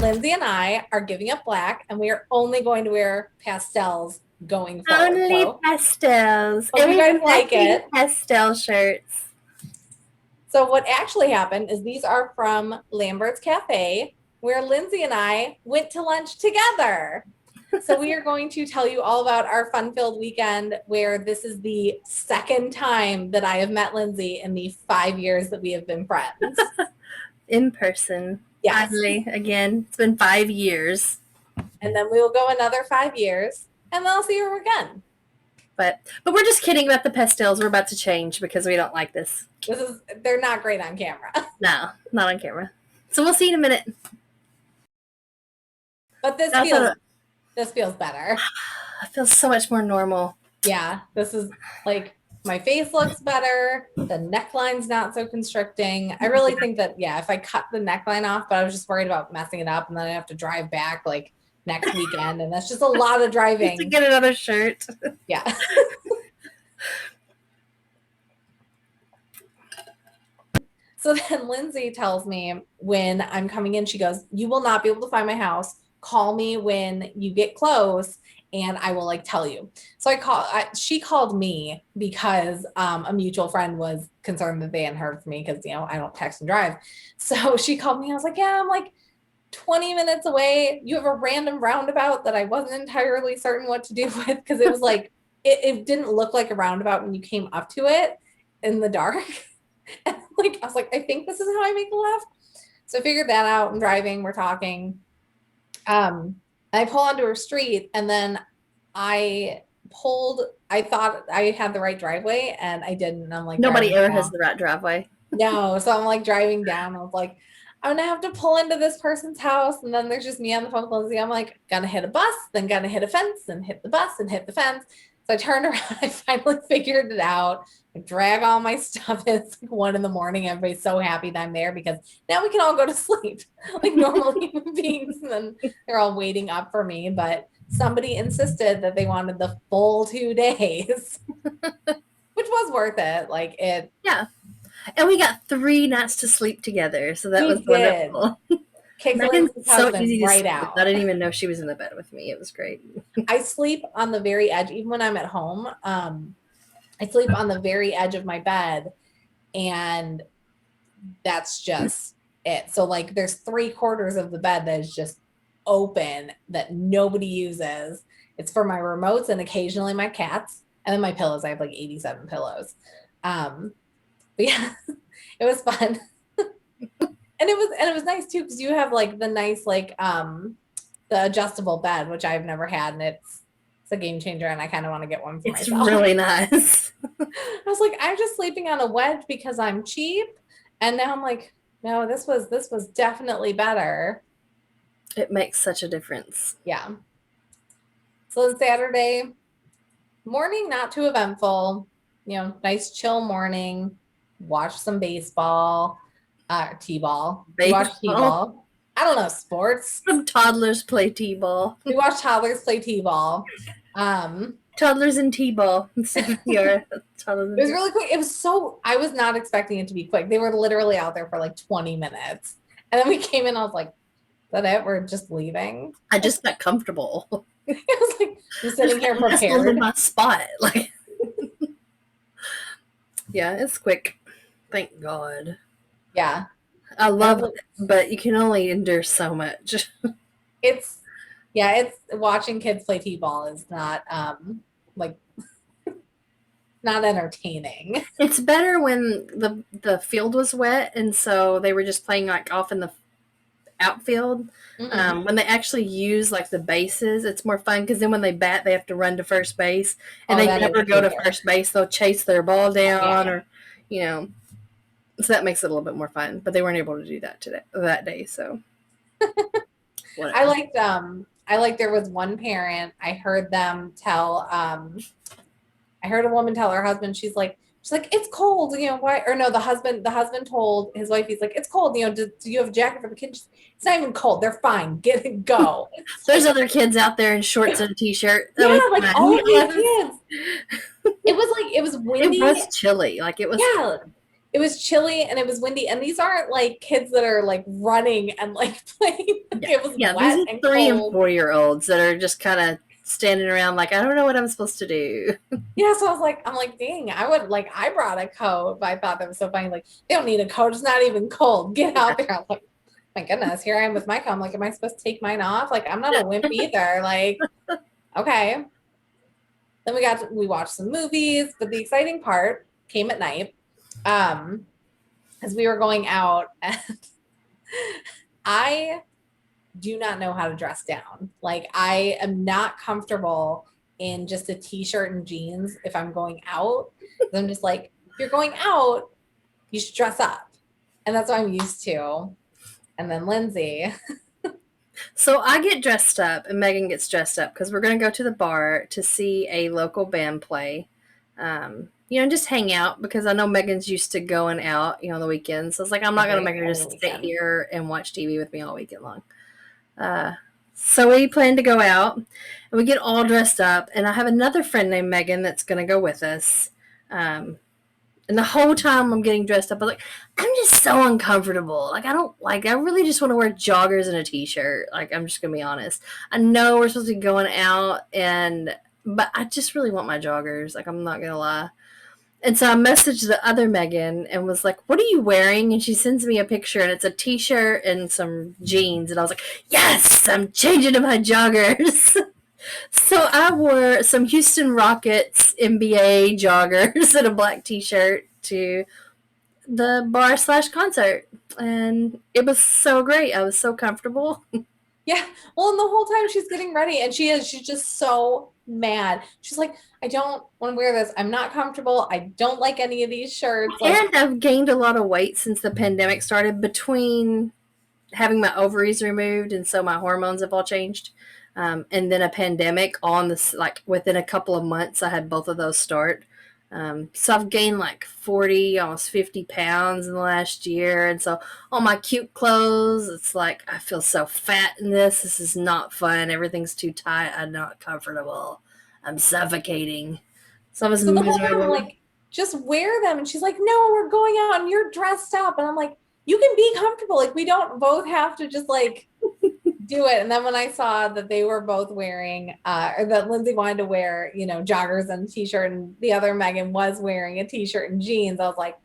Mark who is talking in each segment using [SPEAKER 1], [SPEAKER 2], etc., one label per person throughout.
[SPEAKER 1] Lindsey and I are giving up black, and we are only going to wear pastels going forward.
[SPEAKER 2] Only pastels.
[SPEAKER 1] Hope you guys like it.
[SPEAKER 2] Pastel shirts.
[SPEAKER 1] So what actually happened is these are from Lambert's Cafe, where Lindsey and I went to lunch together. So we are going to tell you all about our fun-filled weekend, where this is the second time that I have met Lindsey in the 5 years that we have been friends.
[SPEAKER 2] In person.
[SPEAKER 1] Yes.
[SPEAKER 2] Finally, again, it's been 5 years.
[SPEAKER 1] And then we will go another 5 years, and then I'll see her again.
[SPEAKER 2] But we're just kidding about the pastels. We're about to change because we don't like this.
[SPEAKER 1] They're not great on camera.
[SPEAKER 2] No, not on camera. So we'll see in a minute.
[SPEAKER 1] But this feels better.
[SPEAKER 2] It feels so much more normal.
[SPEAKER 1] Yeah, this is like, my face looks better. The neckline's not so constricting. I really think that, if I cut the neckline off, but I was just worried about messing it up, and then I have to drive back like next weekend, and that's just a lot of driving.
[SPEAKER 2] To get another shirt.
[SPEAKER 1] Yeah. So then Lindsey tells me when I'm coming in, she goes, "You will not be able to find my house. Call me when you get close, and I will tell you." So she called me because a mutual friend was concerned that they hadn't heard from me because, I don't text and drive. So she called me. I was like, yeah, I'm like 20 minutes away. You have a random roundabout that I wasn't entirely certain what to do with, because it was like, it didn't look like a roundabout when you came up to it in the dark. And I was like, I think this is how I make a left. So I figured that out. I'm driving, we're talking. I pull onto her street, and then I thought I had the right driveway, and I didn't. I'm like,
[SPEAKER 2] nobody ever has the right driveway.
[SPEAKER 1] No. So I'm driving down. I was like, I'm gonna have to pull into this person's house, and then there's just me on the phone with Lindsey. I'm like, gonna hit a bus, then gonna hit a fence, and hit the bus, and hit the fence. So I turned around. I finally figured it out. I drag all my stuff. It's like 1 a.m. Everybody's so happy that I'm there, because now we can all go to sleep like normal human beings. And then they're all waiting up for me. But somebody insisted that they wanted the full 2 days, which was worth it.
[SPEAKER 2] Yeah. And we got 3 nights to sleep together. So that was wonderful.
[SPEAKER 1] Megan's so easy to sleep
[SPEAKER 2] out. I didn't even know she was in the bed with me. It was great.
[SPEAKER 1] I sleep on the very edge, even when I'm at home. I sleep on the very edge of my bed, and that's just it. So there's 3/4 of the bed that is just open that nobody uses. It's for my remotes and occasionally my cats, and then my pillows. I have 87 pillows. But yeah, it was fun. And it was nice too, because you have the nice the adjustable bed, which I've never had, and it's a game changer, and I kind of want to get one for myself.
[SPEAKER 2] It's really nice.
[SPEAKER 1] I was like, I'm just sleeping on a wedge because I'm cheap, and now I'm like, no, this was definitely better.
[SPEAKER 2] It makes such a difference.
[SPEAKER 1] Yeah. So then Saturday morning, not too eventful. Nice chill morning. Watch some baseball. T-ball. We watched T-ball. I don't know, sports.
[SPEAKER 2] Some toddlers play T-ball.
[SPEAKER 1] We watched toddlers play T-ball.
[SPEAKER 2] Toddlers and T-ball. It was
[SPEAKER 1] really quick. I was not expecting it to be quick. They were literally out there for 20 minutes. And then we came in, I was like, is that it? We're just leaving?
[SPEAKER 2] I just got comfortable.
[SPEAKER 1] I was like, just sitting here prepared.
[SPEAKER 2] In my spot. Yeah, it's quick. Thank God.
[SPEAKER 1] Yeah.
[SPEAKER 2] I love it, but you can only endure so much.
[SPEAKER 1] It's watching kids play T-ball is not not entertaining.
[SPEAKER 2] It's better when the field was wet, and so they were just playing off in the outfield. Mm-hmm. When they actually use the bases, it's more fun, because then when they bat, they have to run to first base, and they never go to first base. They'll chase their ball down, or so that makes it a little bit more fun. But they weren't able to do that that day. So
[SPEAKER 1] I liked there was one parent, I heard them tell I heard a woman tell her husband, she's like, it's cold, why? Or no, the husband told his wife, he's like, it's cold, do you have a jacket for the kids? It's not even cold, they're fine, go.
[SPEAKER 2] There's other kids out there in shorts and a t-shirt.
[SPEAKER 1] Yeah, all these kids. It was windy.
[SPEAKER 2] It was chilly. It was.
[SPEAKER 1] Yeah, it was chilly and it was windy. And these aren't like kids that are like running and like playing.
[SPEAKER 2] Yeah,
[SPEAKER 1] It was
[SPEAKER 2] yeah. These
[SPEAKER 1] wet
[SPEAKER 2] are
[SPEAKER 1] and
[SPEAKER 2] 3 and
[SPEAKER 1] cold.
[SPEAKER 2] 4-year-olds that are just kind of standing around like, I don't know what I'm supposed to do.
[SPEAKER 1] Yeah, so I was like, I'm like, dang, I would like, I brought a coat, but I thought that was so funny. Like, they don't need a coat, it's not even cold. Get
[SPEAKER 2] Yeah.
[SPEAKER 1] out there. I'm like, my goodness, here I am with my coat. I'm like, am I supposed to take mine off? Like, I'm not a wimp either. Like, okay. Then we watched some movies, but the exciting part came at night. Um, as we were going out, and I do not know how to dress down. Like, I am not comfortable in just a t-shirt and jeans if I'm going out. I'm just like, if you're going out, you should dress up. And that's what I'm used to. And then Lindsay.
[SPEAKER 2] So I get dressed up and Megan gets dressed up because we're going to go to the bar to see a local band play. Just hang out because I know Megan's used to going out, on the weekends. So it's like, I'm not going to make her just sit here and watch TV with me all weekend long. So we plan to go out and we get all dressed up. And I have another friend named Megan that's going to go with us. And the whole time I'm getting dressed up, I'm like, I'm just so uncomfortable. Like, I really just want to wear joggers and a t-shirt. Like, I'm just going to be honest. I know we're supposed to be going out, but I just really want my joggers. Like, I'm not going to lie. And so I messaged the other Megan and was like, what are you wearing? And she sends me a picture, and it's a t-shirt and some jeans. And I was like, yes, I'm changing to my joggers. So I wore some Houston Rockets NBA joggers and a black t-shirt to the bar/concert. And it was so great. I was so comfortable.
[SPEAKER 1] Yeah. Well, and the whole time she's getting ready and she's just so mad. She's like, I don't want to wear this. I'm not comfortable. I don't like any of these shirts. Like,
[SPEAKER 2] And I've gained a lot of weight since the pandemic started between having my ovaries removed. And so my hormones have all changed. And then a pandemic on this, like within a couple of months, I had both of those start. So I've gained like 40, almost 50 pounds in the last year. And so all my cute clothes, it's like, I feel so fat in this. This is not fun. Everything's too tight. I'm not comfortable. I'm suffocating. So I was
[SPEAKER 1] so the whole time I'm
[SPEAKER 2] miserable.
[SPEAKER 1] like, just wear them. And she's like, no, we're going out and you're dressed up. And I'm like, you can be comfortable. Like, we don't both have to just like do it. And then when I saw that they were both wearing, or that Lindsay wanted to wear, joggers and t-shirt, and the other Megan was wearing a t-shirt and jeans, I was like,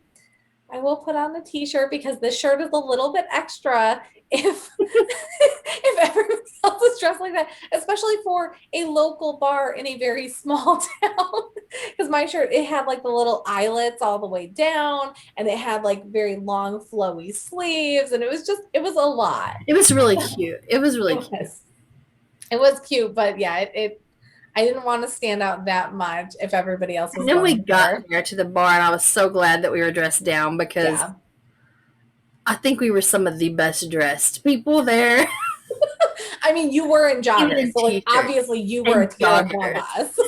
[SPEAKER 1] I will put on the t-shirt because this shirt is a little bit extra if if everybody else is dressed like that, especially for a local bar in a very small town. Because my shirt, it had like the little eyelets all the way down, and it had like very long flowy sleeves, and it was a lot.
[SPEAKER 2] It was really cute. It was really
[SPEAKER 1] It
[SPEAKER 2] cute.
[SPEAKER 1] was. It was cute, but yeah, I didn't want to stand out that much if everybody else was
[SPEAKER 2] And then we
[SPEAKER 1] going
[SPEAKER 2] got
[SPEAKER 1] there.
[SPEAKER 2] there to the bar, and I was so glad that we were dressed down because
[SPEAKER 1] Yeah.
[SPEAKER 2] I think we were some of the best dressed people there.
[SPEAKER 1] I mean, you were in
[SPEAKER 2] Even
[SPEAKER 1] joggers,
[SPEAKER 2] in
[SPEAKER 1] so like
[SPEAKER 2] t-shirts
[SPEAKER 1] obviously you were a
[SPEAKER 2] and
[SPEAKER 1] tier above
[SPEAKER 2] joggers.
[SPEAKER 1] us.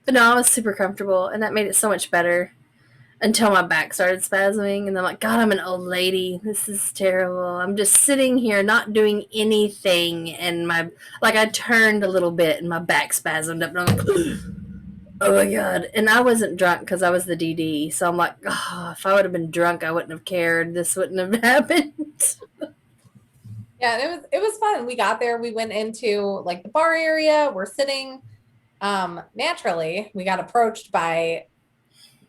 [SPEAKER 2] But no, I was super comfortable, and that made it so much better until my back started spasming. And I'm like, God, I'm an old lady. This is terrible. I'm just sitting here not doing anything. And I turned a little bit and my back spasmed up. And I'm like, oh my God. And I wasn't drunk because I was the DD. So I'm like, oh, if I would have been drunk, I wouldn't have cared. This wouldn't have happened.
[SPEAKER 1] Yeah, it was fun. We got there, we went into like the bar area, we're sitting. Naturally, we got approached by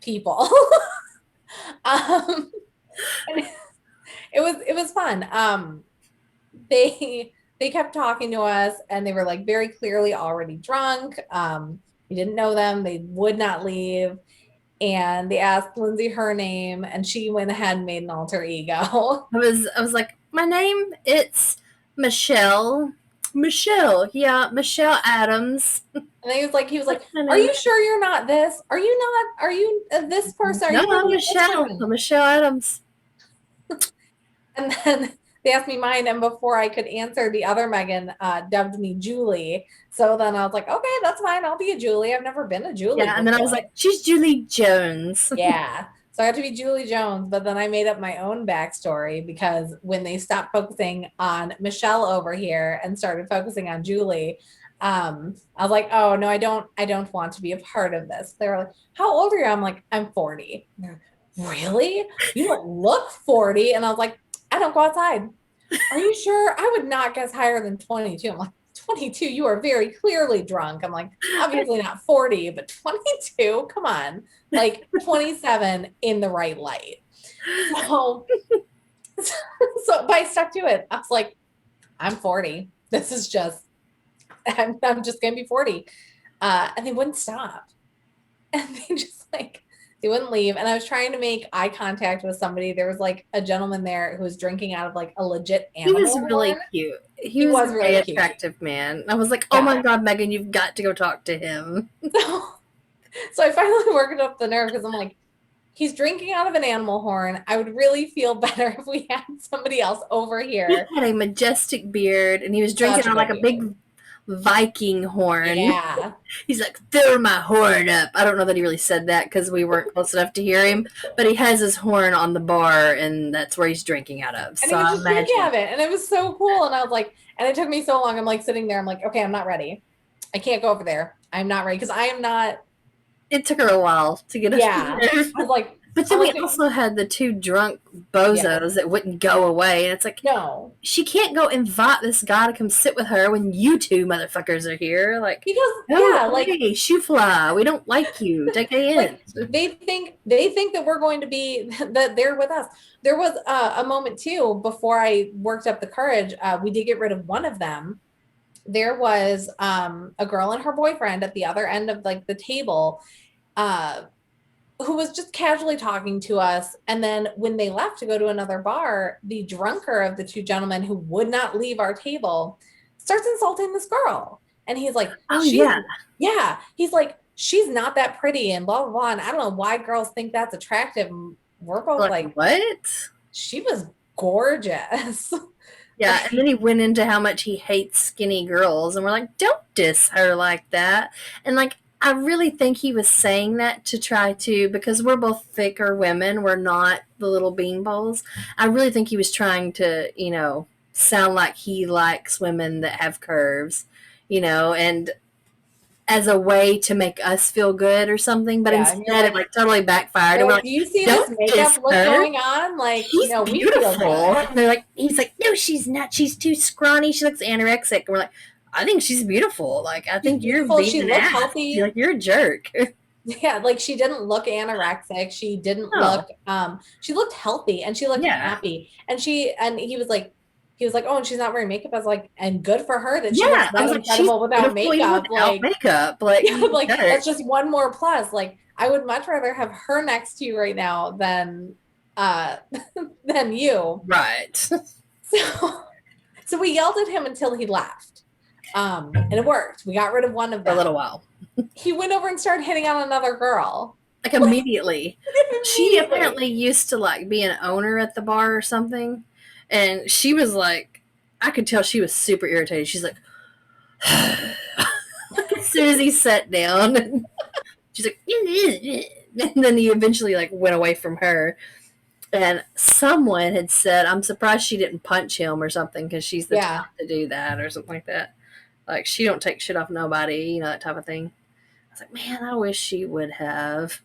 [SPEAKER 1] people. um and it was fun. They kept talking to us and they were like very clearly already drunk. We didn't know them, they would not leave. And they asked Lindsay her name, and she went ahead and made an alter ego.
[SPEAKER 2] I was like, my name, it's Michelle. Michelle, yeah, Michelle Adams.
[SPEAKER 1] And he was like,
[SPEAKER 2] That's my
[SPEAKER 1] "Are
[SPEAKER 2] name.
[SPEAKER 1] you sure you're not this? Are you not? Are you this person? Are
[SPEAKER 2] No,
[SPEAKER 1] you
[SPEAKER 2] I'm
[SPEAKER 1] maybe this
[SPEAKER 2] Michelle.
[SPEAKER 1] person?"
[SPEAKER 2] I'm Michelle Adams.
[SPEAKER 1] And then they asked me mine, and before I could answer, the other Megan dubbed me Julie. So then I was like, "Okay, that's fine. I'll be a Julie. I've never been a Julie
[SPEAKER 2] Yeah, and then I was
[SPEAKER 1] before."
[SPEAKER 2] like, she's Julie Jones.
[SPEAKER 1] Yeah. So I had to be Julie Jones, but then I made up my own backstory because when they stopped focusing on Michelle over here and started focusing on Julie, I was like, oh no, I don't want to be a part of this. They were like, how old are you? I'm like, I'm 40. Like, really? You don't look 40. And I was like, I don't go outside. Are you sure? I would not guess higher than 22. I'm like, 22, you are very clearly drunk. I'm like, obviously not 40, but 22, come on. Like 27 in the right light. So, but I stuck to it. I was like, I'm 40. This is just, I'm just going to be 40. And they wouldn't stop. And they just like, they wouldn't leave. And I was trying to make eye contact with somebody. There was like a gentleman there who was drinking out of like a legit
[SPEAKER 2] He was
[SPEAKER 1] animal
[SPEAKER 2] really
[SPEAKER 1] horn.
[SPEAKER 2] cute. He
[SPEAKER 1] He
[SPEAKER 2] was
[SPEAKER 1] was
[SPEAKER 2] a very
[SPEAKER 1] really cute.
[SPEAKER 2] attractive man. I was like, oh
[SPEAKER 1] Yeah.
[SPEAKER 2] my God, Megan, you've got to go talk to him.
[SPEAKER 1] So I finally worked up the nerve because I'm like, he's drinking out of an animal horn. I would really feel better if we had somebody else over
[SPEAKER 2] He
[SPEAKER 1] here.
[SPEAKER 2] had a majestic beard and he was drinking
[SPEAKER 1] Such a
[SPEAKER 2] out like
[SPEAKER 1] good
[SPEAKER 2] a
[SPEAKER 1] beard.
[SPEAKER 2] big Viking horn.
[SPEAKER 1] Yeah.
[SPEAKER 2] He's like, fill my horn up. I don't know that he really said that because we weren't close enough to hear him, but he has his horn on the bar and that's where he's drinking out of.
[SPEAKER 1] And
[SPEAKER 2] So
[SPEAKER 1] he was
[SPEAKER 2] I
[SPEAKER 1] just drinking
[SPEAKER 2] imagine
[SPEAKER 1] out of it. And it was so cool. And I was like, and it took me so long. I'm like sitting there. I'm like, okay, I'm not ready. I can't go over there. I'm not ready because I am not.
[SPEAKER 2] it took her a while to get us
[SPEAKER 1] Yeah.
[SPEAKER 2] there.
[SPEAKER 1] I was like,
[SPEAKER 2] But then we
[SPEAKER 1] like,
[SPEAKER 2] also had the two drunk bozos that wouldn't go away. And it's like,
[SPEAKER 1] no.
[SPEAKER 2] she can't go invite this guy to come sit with her when you two motherfuckers are here. Like,
[SPEAKER 1] Because,
[SPEAKER 2] oh,
[SPEAKER 1] yeah, like,
[SPEAKER 2] hey, shoe fly. We don't like you. Take a
[SPEAKER 1] like
[SPEAKER 2] hint.
[SPEAKER 1] they think that we're going to be that they're with us. There was a moment too before I worked up the courage. We did get rid of one of them. There was a girl and her boyfriend at the other end of like the table, uh, who was just casually talking to us. And then when they left to go to another bar, the drunker of the two gentlemen who would not leave our table starts insulting this girl. And he's like,
[SPEAKER 2] Oh,
[SPEAKER 1] she's,
[SPEAKER 2] yeah.
[SPEAKER 1] yeah, he's like, she's not that pretty and blah, blah, blah. And I don't know why girls think that's attractive. And we're both like,
[SPEAKER 2] what?
[SPEAKER 1] she was gorgeous.
[SPEAKER 2] Yeah, and then he went into how much he hates skinny girls, and we're like, don't diss her like that. And like, I really think he was saying that to try to, because we're both thicker women, we're not the little beanballs. I really think he was trying to, sound like he likes women that have curves, and as a way to make us feel good or something. But
[SPEAKER 1] Yeah, and you're
[SPEAKER 2] instead, it like totally backfired. And we're
[SPEAKER 1] like,
[SPEAKER 2] like,
[SPEAKER 1] do you see this
[SPEAKER 2] don't
[SPEAKER 1] makeup
[SPEAKER 2] diss
[SPEAKER 1] look
[SPEAKER 2] her.
[SPEAKER 1] going on? Like,
[SPEAKER 2] She's
[SPEAKER 1] no, we
[SPEAKER 2] beautiful.
[SPEAKER 1] feel good.
[SPEAKER 2] And they're like, he's like, no, she's not. She's too scrawny. She looks anorexic. And we're like, I think she's beautiful. Like, I think you're
[SPEAKER 1] Beautiful.
[SPEAKER 2] being
[SPEAKER 1] She
[SPEAKER 2] an
[SPEAKER 1] looked
[SPEAKER 2] ass.
[SPEAKER 1] healthy.
[SPEAKER 2] You're a jerk.
[SPEAKER 1] Yeah, like she didn't look anorexic. She didn't
[SPEAKER 2] No.
[SPEAKER 1] look she looked healthy and she looked
[SPEAKER 2] Yeah.
[SPEAKER 1] happy. And he was like, oh, and she's not wearing makeup. I was like, and good for her that she
[SPEAKER 2] Yeah.
[SPEAKER 1] looks
[SPEAKER 2] I was
[SPEAKER 1] that
[SPEAKER 2] like, she's
[SPEAKER 1] incredible without
[SPEAKER 2] beautiful even
[SPEAKER 1] makeup.
[SPEAKER 2] without
[SPEAKER 1] Like,
[SPEAKER 2] makeup. Like,
[SPEAKER 1] yeah, like
[SPEAKER 2] jerk.
[SPEAKER 1] that's just one more plus. Like, I would much rather have her next to you right now than than you.
[SPEAKER 2] Right.
[SPEAKER 1] So we yelled at him until he left. And it worked. We got rid of one of
[SPEAKER 2] For a
[SPEAKER 1] them.
[SPEAKER 2] little while.
[SPEAKER 1] He went over and started hitting on another girl.
[SPEAKER 2] Like, immediately. She apparently used to, like, be an owner at the bar or something. And she was like, I could tell she was super irritated. She's like, as soon as he sat down, she's like, and then he eventually, like, went away from her. And someone had said, I'm surprised she didn't punch him or something because she's the type to do that or something like that. Like, she don't take shit off nobody, that type of thing. I was like, man, I wish she would have.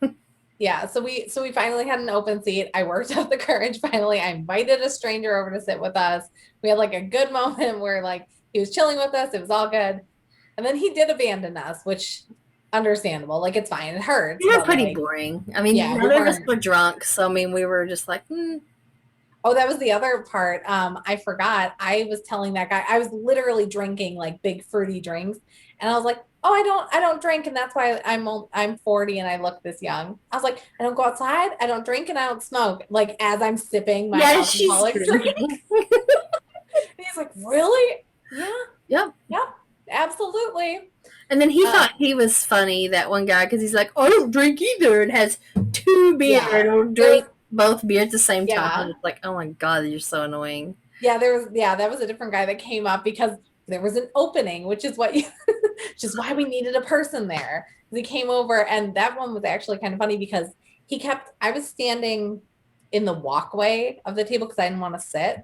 [SPEAKER 1] Yeah, so we finally had an open seat. I worked up the courage finally. I invited a stranger over to sit with us. We had like a good moment where like he was chilling with us. It was all good. And then he did abandon us, which understandable. Like it's fine. It hurts.
[SPEAKER 2] We were
[SPEAKER 1] but,
[SPEAKER 2] pretty
[SPEAKER 1] like,
[SPEAKER 2] boring. I mean,
[SPEAKER 1] yeah,
[SPEAKER 2] none of us were drunk, so I mean, we were just like,
[SPEAKER 1] Oh, that was the other part. I forgot. I was telling that guy I was literally drinking like big fruity drinks, and I was like, "Oh, I don't drink, and that's why I'm 40 and I look this young." I was like, "I don't go outside. I don't drink, and I don't smoke." Like as I'm sipping my alcoholic drink. He's like, "Really? Yeah. Yep. Absolutely."
[SPEAKER 2] And then he thought he was funny, that one guy, because he's like, I don't drink either, and has two beers. I don't drink both beers at the same time. It's like, oh my God, you're so annoying.
[SPEAKER 1] Yeah, that was a different guy that came up because there was an opening, which is why we needed a person there. He came over, and that one was actually kind of funny because I was standing in the walkway of the table because I didn't want to sit.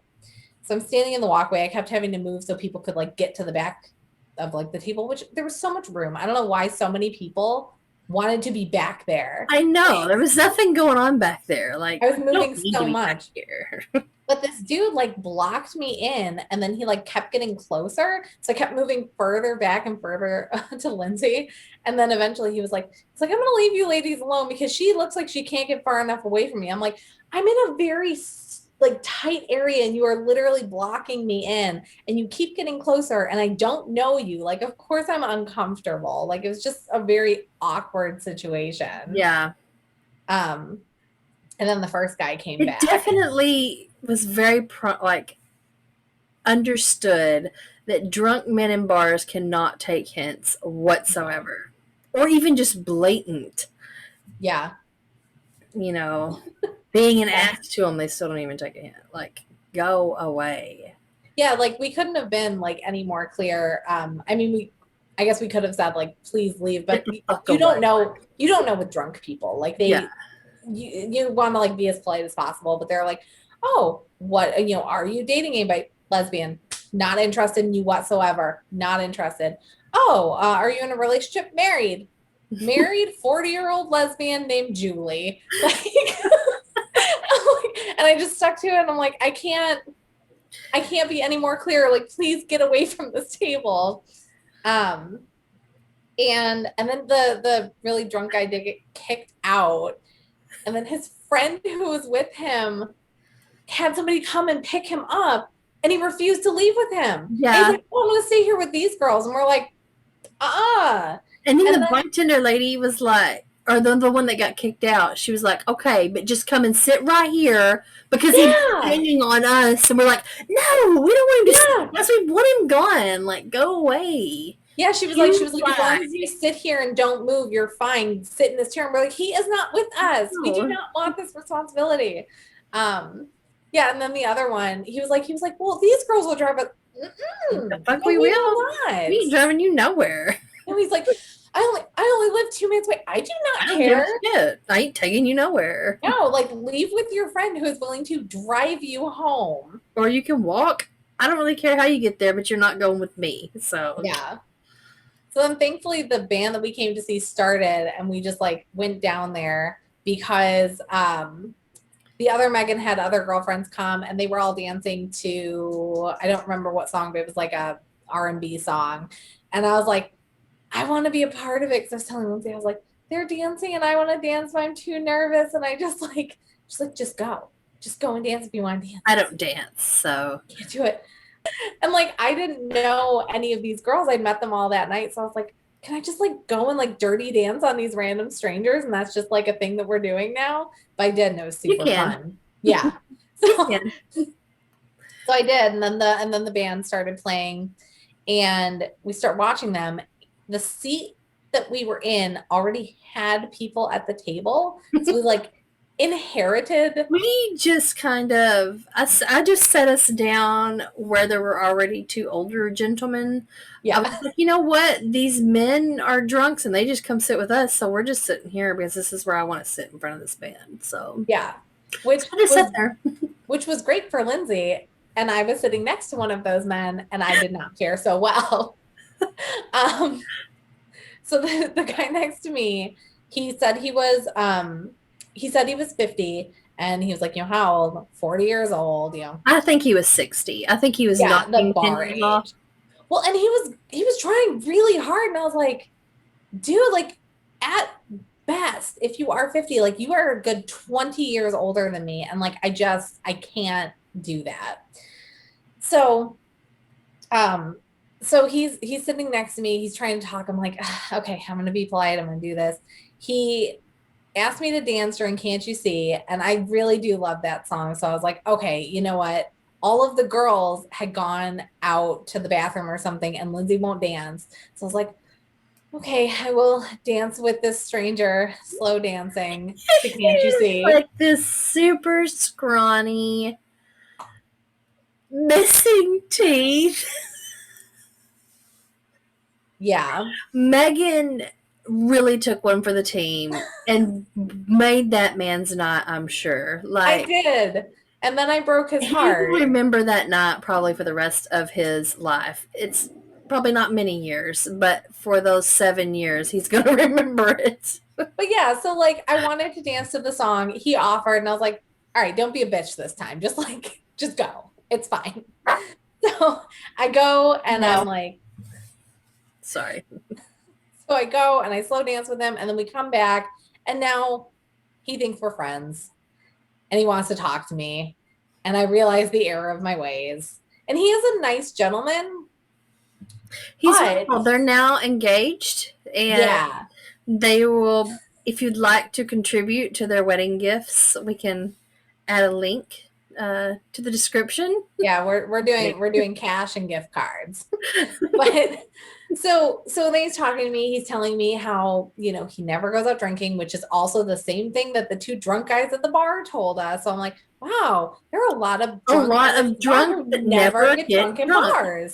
[SPEAKER 1] So I'm standing in the walkway. I kept having to move so people could like get to the back of like the table, which there was so much room. I don't know why so many people wanted to be back there.
[SPEAKER 2] I know. There was nothing going on back there. Like,
[SPEAKER 1] I was
[SPEAKER 2] you don't
[SPEAKER 1] moving
[SPEAKER 2] need to
[SPEAKER 1] so
[SPEAKER 2] be back
[SPEAKER 1] much.
[SPEAKER 2] here.
[SPEAKER 1] But this dude like blocked me in and then he like kept getting closer. So I kept moving further back and further to Lindsay. And then eventually he's like, I'm gonna leave you ladies alone because she looks like she can't get far enough away from me. I'm like, I'm in a very like tight area and you are literally blocking me in and you keep getting closer and I don't know you. Like, of course I'm uncomfortable. Like it was just a very awkward situation.
[SPEAKER 2] Yeah.
[SPEAKER 1] Um, and then the first guy came
[SPEAKER 2] It
[SPEAKER 1] back.
[SPEAKER 2] definitely was very like understood that drunk men in bars cannot take hints whatsoever, or even just blatant.
[SPEAKER 1] Yeah.
[SPEAKER 2] You know, being an
[SPEAKER 1] Yeah.
[SPEAKER 2] ass to them, they still don't even take a hint. Like, go away.
[SPEAKER 1] Yeah, like we couldn't have been like any more clear. I mean, I guess we could have said like, please leave,
[SPEAKER 2] Get
[SPEAKER 1] but
[SPEAKER 2] the fuck
[SPEAKER 1] you
[SPEAKER 2] away.
[SPEAKER 1] you don't know with drunk people. Like
[SPEAKER 2] Yeah.
[SPEAKER 1] you want to like be as polite as possible, but they're like, oh, what, are you dating anybody? Lesbian, not interested in you whatsoever. Not interested. Oh, are you in a relationship? Married 40-year-old lesbian named Julie. Like, and I just stuck to it. And I'm like, I can't be any more clear. Like, please get away from this table. Um, and then the really drunk guy did get kicked out. And then his friend who was with him had somebody come and pick him up, and he refused to leave with him. And he's
[SPEAKER 2] Yeah.
[SPEAKER 1] like, oh, I'm gonna stay here with these girls. And we're like, uh-uh.
[SPEAKER 2] And then
[SPEAKER 1] And
[SPEAKER 2] the
[SPEAKER 1] then
[SPEAKER 2] bartender lady was like, or the one that got kicked out, she was like, okay, but just come and sit right here because he's
[SPEAKER 1] yeah,
[SPEAKER 2] hanging on us. And we're like, no, we don't want him to sit
[SPEAKER 1] yeah.
[SPEAKER 2] with us. We want him gone. Like, go away.
[SPEAKER 1] Yeah,
[SPEAKER 2] You
[SPEAKER 1] she was like, as long as you sit here and don't move, you're fine. Sit in this chair. And we're like, he is not with us. We do
[SPEAKER 2] no.
[SPEAKER 1] not want this responsibility. Um, yeah, and then the other one, he was like, well, these girls will drive us.
[SPEAKER 2] The
[SPEAKER 1] No,
[SPEAKER 2] fuck we
[SPEAKER 1] we
[SPEAKER 2] will.
[SPEAKER 1] will not.
[SPEAKER 2] We ain't driving you nowhere.
[SPEAKER 1] And he's like, I only live 2 minutes away. I do
[SPEAKER 2] I
[SPEAKER 1] not
[SPEAKER 2] don't give a
[SPEAKER 1] care.
[SPEAKER 2] shit. I ain't taking you nowhere.
[SPEAKER 1] No, like leave with your friend who is willing to drive you home.
[SPEAKER 2] Or you can walk. I don't really care how you get there, but you're not going with me. So
[SPEAKER 1] Yeah. So then thankfully the band that we came to see started and we just like went down there because the other Megan had other girlfriends come and they were all dancing to, I don't remember what song, but it was like a R&B song. And I was like, I want to be a part of it because I was telling Lindsay, I was like, they're dancing and I want to dance, but I'm too nervous. And I just go. Just go and dance if you want to dance.
[SPEAKER 2] I don't dance, so
[SPEAKER 1] Can't do it. And like I didn't know any of these girls. I'd met them all that night. So I was like, can I just like go and like dirty dance on these random strangers? And that's just like a thing that we're doing now. But I did, and it was
[SPEAKER 2] you
[SPEAKER 1] super
[SPEAKER 2] can.
[SPEAKER 1] fun. Yeah.
[SPEAKER 2] You
[SPEAKER 1] So
[SPEAKER 2] can.
[SPEAKER 1] so I did. And then the band started playing and we start watching them. The seat that we were in already had people at the table. So we like inherited.
[SPEAKER 2] We just kind of, I just set us down where there were already two older gentlemen. I was
[SPEAKER 1] Yeah.
[SPEAKER 2] like, you know what? These men are drunks and they just come sit with us. So we're just sitting here because this is where I want to sit in front of this band. So
[SPEAKER 1] Yeah. Which
[SPEAKER 2] I just sat there.
[SPEAKER 1] which was great for Lindsay. And I was sitting next to one of those men and I did not fare so well. um, so the guy next to me, he said he was 50 and he was like, how old? 40 years old.
[SPEAKER 2] I think he was 60. I think he was
[SPEAKER 1] Yeah, the
[SPEAKER 2] knocking 10
[SPEAKER 1] bar
[SPEAKER 2] years off.
[SPEAKER 1] age. Well, and he was trying really hard. And I was like, dude, like at best, if you are 50, like you are a good 20 years older than me. And like I can't do that. So he's sitting next to me, he's trying to talk. I'm like, okay, I'm gonna be polite, I'm gonna do this. He asked me to dance during Can't You See? And I really do love that song. So I was like, okay, you know what? All of the girls had gone out to the bathroom or something, and Lindsay won't dance. So I was like, okay, I will dance with this stranger, slow dancing to Can't You See?
[SPEAKER 2] Like this super scrawny, missing teeth.
[SPEAKER 1] Yeah.
[SPEAKER 2] Megan really took one for the team and made that man's night, I'm sure.
[SPEAKER 1] I
[SPEAKER 2] Like,
[SPEAKER 1] did. And then I broke his
[SPEAKER 2] he will
[SPEAKER 1] heart.
[SPEAKER 2] remember that night probably for the rest of his life. It's probably not many years, but for those 7 years, he's going to remember it.
[SPEAKER 1] But yeah, so like I wanted to dance to the song. He offered, and I was like, all right, don't be a bitch this time. Just like, just go. It's fine. So I go and I'm
[SPEAKER 2] No.
[SPEAKER 1] like,
[SPEAKER 2] Sorry.
[SPEAKER 1] so I go and I slow dance with him, and then we come back, and now he thinks we're friends and he wants to talk to me. And I realize the error of my ways. And he is a nice gentleman,
[SPEAKER 2] He's
[SPEAKER 1] but
[SPEAKER 2] well, they're now engaged, and
[SPEAKER 1] yeah,
[SPEAKER 2] they will, if you'd like to contribute to their wedding gifts, we can add a link to the description.
[SPEAKER 1] yeah, we're doing cash and gift cards. But so then he's talking to me, he's telling me how, he never goes out drinking, which is also the same thing that the two drunk guys at the bar told us. So I'm like, wow, there are a lot of
[SPEAKER 2] A
[SPEAKER 1] drunk
[SPEAKER 2] lot
[SPEAKER 1] men at
[SPEAKER 2] of
[SPEAKER 1] this bar
[SPEAKER 2] drunk
[SPEAKER 1] who
[SPEAKER 2] that
[SPEAKER 1] never
[SPEAKER 2] never
[SPEAKER 1] get
[SPEAKER 2] get
[SPEAKER 1] drunk in
[SPEAKER 2] drunk.
[SPEAKER 1] bars.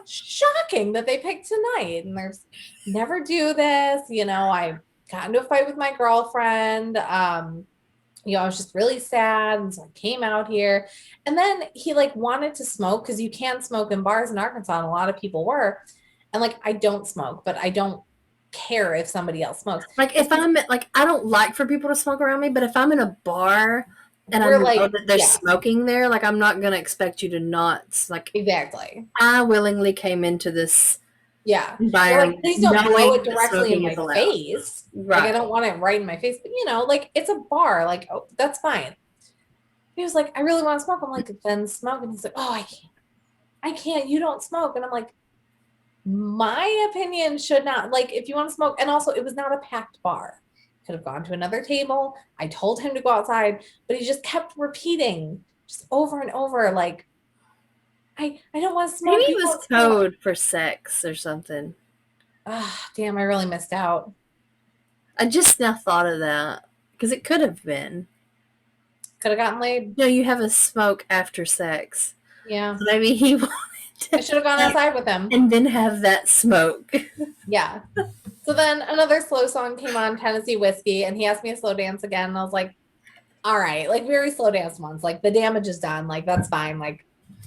[SPEAKER 1] Shocking that they picked tonight. And there's never do this. I got into a fight with my girlfriend. I was just really sad. And so I came out here. And then he like wanted to smoke because you can smoke in bars in Arkansas, and a lot of people were. And like I don't smoke, but I don't care if somebody else smokes.
[SPEAKER 2] Like, if I'm like, I don't like for people to smoke around me, but if I'm in a bar and I
[SPEAKER 1] We're
[SPEAKER 2] know
[SPEAKER 1] like,
[SPEAKER 2] that they're
[SPEAKER 1] yeah,
[SPEAKER 2] smoking there, like, I'm not gonna expect you to not, like,
[SPEAKER 1] exactly.
[SPEAKER 2] I willingly came into this
[SPEAKER 1] Yeah. Yeah, like
[SPEAKER 2] environment
[SPEAKER 1] please don't blow
[SPEAKER 2] knowing
[SPEAKER 1] it
[SPEAKER 2] that
[SPEAKER 1] directly in
[SPEAKER 2] smoking is
[SPEAKER 1] my
[SPEAKER 2] allowed.
[SPEAKER 1] face. Like I
[SPEAKER 2] Right.
[SPEAKER 1] don't want it right in my face, but like it's a bar. Like, oh, that's fine. He was like, I really want to smoke. I'm like, then smoke. And he's like, oh, I can't. I can't. You don't smoke. And I'm like, my opinion should not, like, if you want to smoke. And also, it was not a packed bar. Could have gone to another table. I told him to go outside, but he just kept repeating just over and over, like, I don't want to
[SPEAKER 2] Maybe
[SPEAKER 1] smoke.
[SPEAKER 2] it
[SPEAKER 1] You
[SPEAKER 2] was
[SPEAKER 1] don't smoke.
[SPEAKER 2] code for sex or something.
[SPEAKER 1] Ah, damn, I really missed out.
[SPEAKER 2] I just now thought of that because it could have been.
[SPEAKER 1] Could have gotten laid.
[SPEAKER 2] No, you have a smoke after sex.
[SPEAKER 1] Yeah.
[SPEAKER 2] So maybe he wanted
[SPEAKER 1] I
[SPEAKER 2] to
[SPEAKER 1] should have gone
[SPEAKER 2] sex
[SPEAKER 1] outside with him.
[SPEAKER 2] and then have that smoke.
[SPEAKER 1] Yeah. So then another slow song came on, Tennessee Whiskey, and he asked me to slow dance again. And I was like, all right, like we already slow dance once. Like the damage is done. Like that's fine. Like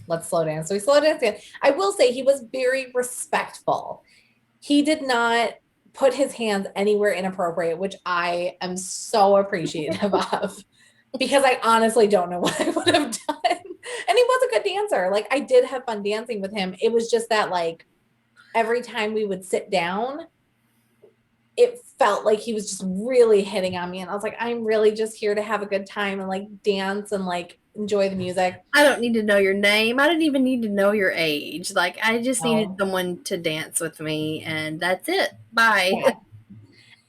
[SPEAKER 1] let's slow dance. So we slow dance again. I will say he was very respectful. He did not put his hands anywhere inappropriate, which I am so appreciative of because I honestly don't know what I would have done. And he was a good dancer. Like I did have fun dancing with him. It was just that like every time we would sit down, it felt like he was just really hitting on me. And I was like, I'm really just here to have a good time and like dance and like enjoy the music.
[SPEAKER 2] I don't need to know your name. I didn't even need to know your age. Like, I just needed
[SPEAKER 1] No.
[SPEAKER 2] someone to dance with me, and that's it. Bye.
[SPEAKER 1] Yeah.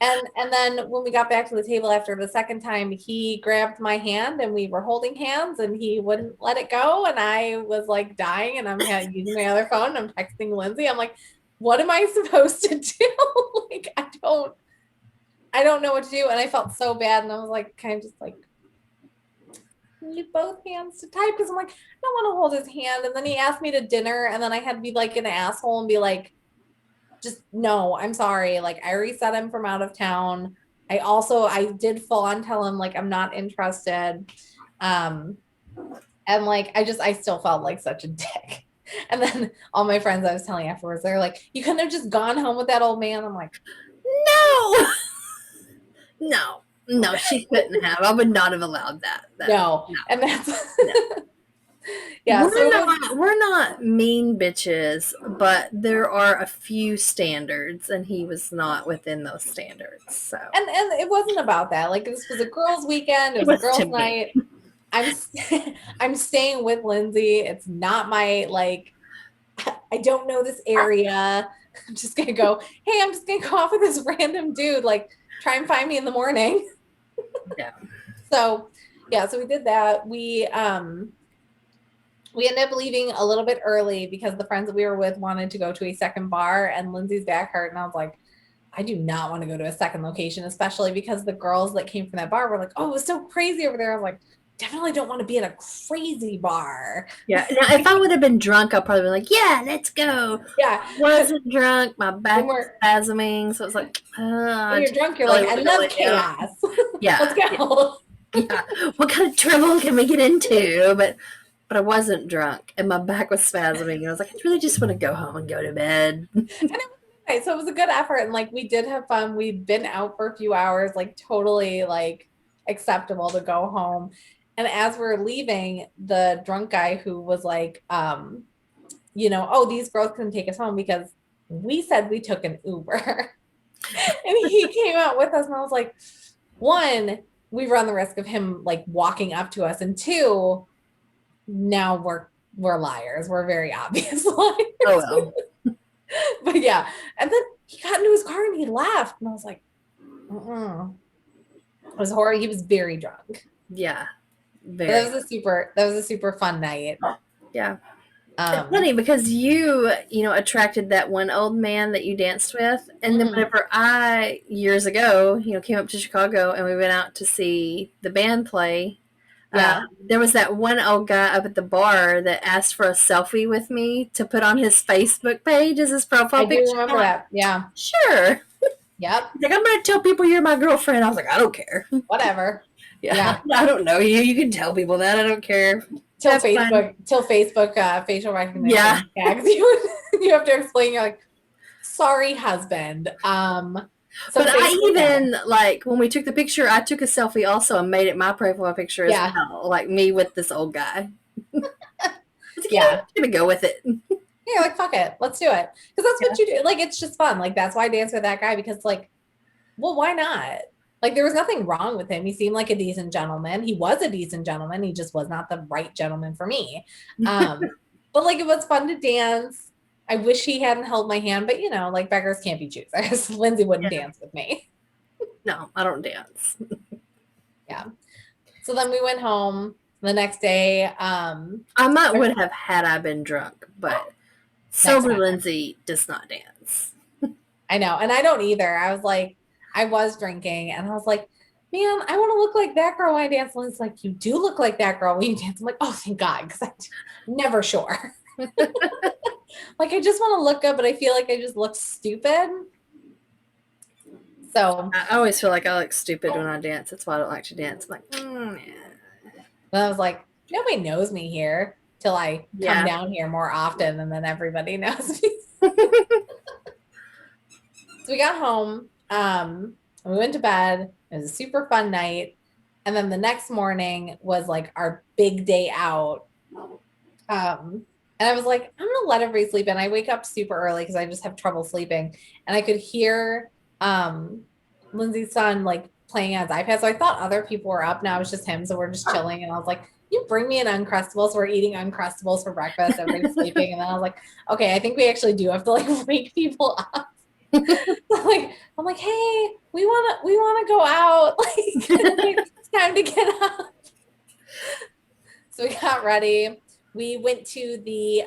[SPEAKER 1] And then when we got back to the table after the second time, he grabbed my hand and we were holding hands and he wouldn't let it go. And I was like dying and I'm using my other phone. I'm texting Lindsay. I'm like, what am I supposed to do? Like, I don't know what to do. And I felt so bad. And I was like, kind of just like, need both hands to type because I'm like, I don't want to hold his hand. And then he asked me to dinner, and then I had to be like an asshole and be like, just no, I'm sorry. Like I already said I'm from out of town. I did full on tell him like I'm not interested. Um, and like I still felt like such a dick. And then all my friends I was telling afterwards, they're like, you couldn't have just gone home with that old man. I'm like,
[SPEAKER 2] No. No. No, she couldn't have. I would not have allowed that.
[SPEAKER 1] no.
[SPEAKER 2] No.
[SPEAKER 1] And that's
[SPEAKER 2] No.
[SPEAKER 1] yeah.
[SPEAKER 2] We're not mean bitches, but there are a few standards, and he was not within those standards. So,
[SPEAKER 1] and it wasn't about that. Like this was a girls' weekend. It
[SPEAKER 2] it
[SPEAKER 1] was a
[SPEAKER 2] was to
[SPEAKER 1] girls'
[SPEAKER 2] me.
[SPEAKER 1] night. I'm I'm staying with Lindsay. It's not my like. I don't know this area. I'm just gonna go. Hey, I'm just gonna go off with this random dude. Like, try and find me in the morning.
[SPEAKER 2] Yeah.
[SPEAKER 1] So, yeah. So we did that. We ended up leaving a little bit early because the friends that we were with wanted to go to a second bar, and Lindsay's back hurt, and I was like, I do not want to go to a second location, especially because the girls that came from that bar were like, oh, it was so crazy over there. I was like, definitely don't want to be at a crazy bar.
[SPEAKER 2] Yeah. Now, if I would have been drunk, I'd probably be like, yeah, let's go.
[SPEAKER 1] Yeah.
[SPEAKER 2] Wasn't drunk. My
[SPEAKER 1] When
[SPEAKER 2] back was
[SPEAKER 1] we're
[SPEAKER 2] spasming. So it was like,
[SPEAKER 1] when
[SPEAKER 2] I
[SPEAKER 1] you're
[SPEAKER 2] just
[SPEAKER 1] drunk, you're
[SPEAKER 2] really
[SPEAKER 1] like, I
[SPEAKER 2] want to go
[SPEAKER 1] love
[SPEAKER 2] lay down.
[SPEAKER 1] chaos. Let's
[SPEAKER 2] Yeah.
[SPEAKER 1] go.
[SPEAKER 2] Yeah. What kind of trouble can we get into? But I wasn't drunk and my back was spasming. And I was like, I really just want to go home and go to bed.
[SPEAKER 1] And it was nice. So it was a good effort. And like we did have fun. We'd been out for a few hours, like totally like acceptable to go home. And as we're leaving, the drunk guy who was like, oh, these girls can take us home because we said we took an Uber. And he came out with us, and I was like, one, we run the risk of him like walking up to us, and two, now we're liars. We're very obvious liars.
[SPEAKER 2] Oh, well.
[SPEAKER 1] But yeah, and then he got into his car and he left, and I was like, mm-mm. It was horrible. He was very drunk.
[SPEAKER 2] Yeah.
[SPEAKER 1] But
[SPEAKER 2] Very.
[SPEAKER 1] that was a super fun night.
[SPEAKER 2] Yeah. It's funny because you attracted that one old man that you danced with. And then whenever I, years ago, came up to Chicago and we went out to see the band play, there was that one old guy up at the bar that asked for a selfie with me to put on his Facebook page as his profile picture.
[SPEAKER 1] I do remember that. Yeah.
[SPEAKER 2] Sure.
[SPEAKER 1] Yep.
[SPEAKER 2] He's like, I'm going to tell people you're my girlfriend. I was like, I don't care.
[SPEAKER 1] Whatever.
[SPEAKER 2] Yeah. I don't know you. You can tell people that. I don't care.
[SPEAKER 1] Till Facebook facial recognition tags you. You have to explain. You're like, sorry, husband.
[SPEAKER 2] But I even like when we took the picture, I took a selfie also and made it my profile picture as well, like me with this old guy. I'm gonna go with it.
[SPEAKER 1] Yeah, like fuck it, let's do it, because that's what you do. Like it's just fun. Like that's why I danced with that guy, because like, well, why not? Like there was nothing wrong with him. He seemed like a decent gentleman. He was a decent gentleman. He just was not the right gentleman for me. But like it was fun to dance. I wish he hadn't held my hand, but like beggars can't be choosers. Lindsay wouldn't dance with me.
[SPEAKER 2] No, I don't dance.
[SPEAKER 1] Yeah. So then we went home the next day.
[SPEAKER 2] I would have had I been drunk, but sober Lindsay does not dance.
[SPEAKER 1] I know, and I don't either. I was drinking, and I was like, man, I want to look like that girl when I dance. Lindsay's like, you do look like that girl when you dance. I'm like, oh, thank God, because I'm never sure. Like, I just want to look good, but I feel like I just look stupid. So
[SPEAKER 2] I always feel like I look stupid when I dance. That's why I don't like to dance. I'm like,
[SPEAKER 1] But I was like, nobody knows me here till I come down here more often, and then everybody knows me. So we got home. We went to bed. It was a super fun night. And then the next morning was like our big day out. And I was like, I'm gonna let everybody sleep in. I wake up super early because I just have trouble sleeping. And I could hear Lindsay's son like playing on his iPad. So I thought other people were up. Now it was just him. So we're just chilling. And I was like, you bring me an Uncrustables. So we're eating Uncrustables for breakfast. Everybody's sleeping. And then I was like, okay, I think we actually do have to like wake people up. I'm like, hey, we wanna go out. Like it's time to get up. So we got ready. We went to the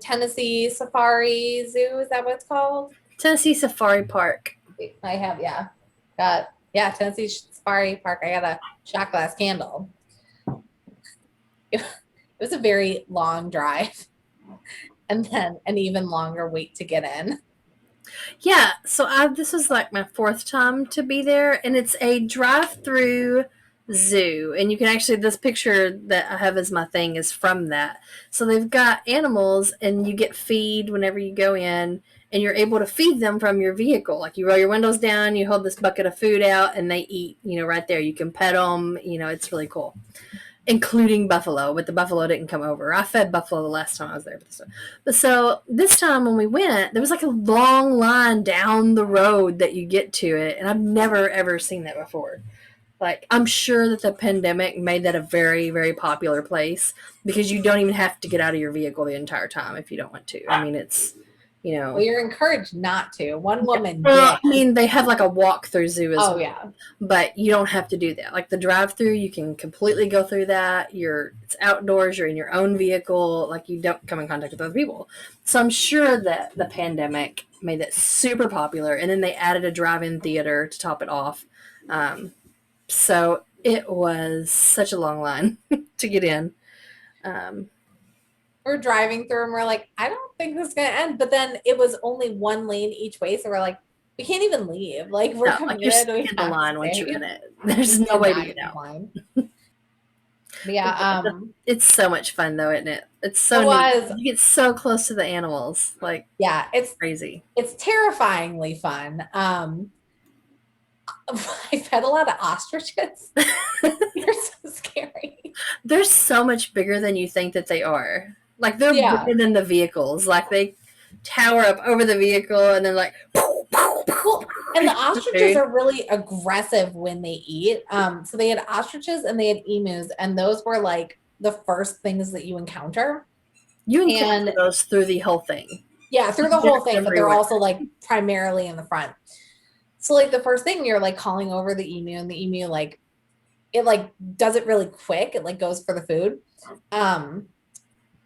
[SPEAKER 1] Tennessee Safari Zoo. Is that what it's called?
[SPEAKER 2] Tennessee Safari Park.
[SPEAKER 1] I have, Tennessee Safari Park. I got a shot glass candle. It was a very long drive, and then an even longer wait to get in.
[SPEAKER 2] Yeah, so this was like my fourth time to be there, and it's a drive-through zoo, and you can actually, this picture that I have as my thing is from that. So they've got animals, and you get feed whenever you go in, and you're able to feed them from your vehicle. Like you roll your windows down, you hold this bucket of food out, and they eat, right there. You can pet them, it's really cool. Including buffalo, but the buffalo didn't come over. I fed buffalo the last time I was there. But so this time when we went, there was like a long line down the road that you get to it, and I've never ever seen that before. Like, I'm sure that the pandemic made that a very, very popular place because you don't even have to get out of your vehicle the entire time if you don't want to. I mean, it's,
[SPEAKER 1] Well, you're encouraged not to. One woman
[SPEAKER 2] did. I mean, they have like a walk-through zoo as well.
[SPEAKER 1] Oh, yeah.
[SPEAKER 2] But you don't have to do that. Like the drive-through, you can completely go through that. It's outdoors. You're in your own vehicle. Like you don't come in contact with other people. So I'm sure that the pandemic made that super popular. And then they added a drive-in theater to top it off. So It was such a long line to get in. Um,
[SPEAKER 1] We're driving through and we're like, I don't think this is gonna end. But then it was only one lane each way, so we're like, we can't even leave. Like we're
[SPEAKER 2] no, like you're
[SPEAKER 1] committed,
[SPEAKER 2] stuck
[SPEAKER 1] we
[SPEAKER 2] in the
[SPEAKER 1] have to
[SPEAKER 2] line once you're in
[SPEAKER 1] stay.
[SPEAKER 2] it. There's
[SPEAKER 1] We
[SPEAKER 2] no way to
[SPEAKER 1] cannot
[SPEAKER 2] get
[SPEAKER 1] get in
[SPEAKER 2] out.
[SPEAKER 1] line. But yeah,
[SPEAKER 2] It's so much fun though, isn't it? It's
[SPEAKER 1] it
[SPEAKER 2] so neat.
[SPEAKER 1] was,
[SPEAKER 2] You get so close to the animals, like
[SPEAKER 1] yeah,
[SPEAKER 2] crazy.
[SPEAKER 1] it's terrifyingly fun. I've had a lot of ostriches. They're so scary.
[SPEAKER 2] They're so much bigger than you think that they are. Like they're
[SPEAKER 1] Yeah.
[SPEAKER 2] bigger than the vehicles. Like they tower up over the vehicle and then like poof, poof, poof,
[SPEAKER 1] Well, and the
[SPEAKER 2] the
[SPEAKER 1] ostriches
[SPEAKER 2] food.
[SPEAKER 1] are really aggressive when they eat. So they had ostriches and they had emus, and those were like the first things that you encounter.
[SPEAKER 2] You encounter
[SPEAKER 1] And
[SPEAKER 2] those through the whole thing.
[SPEAKER 1] yeah, through the
[SPEAKER 2] They're
[SPEAKER 1] whole thing, but they're
[SPEAKER 2] everywhere.
[SPEAKER 1] also like primarily in the front. So like the first thing you're like calling over the emu, and the emu like it like does it really quick. It like goes for the food. Um,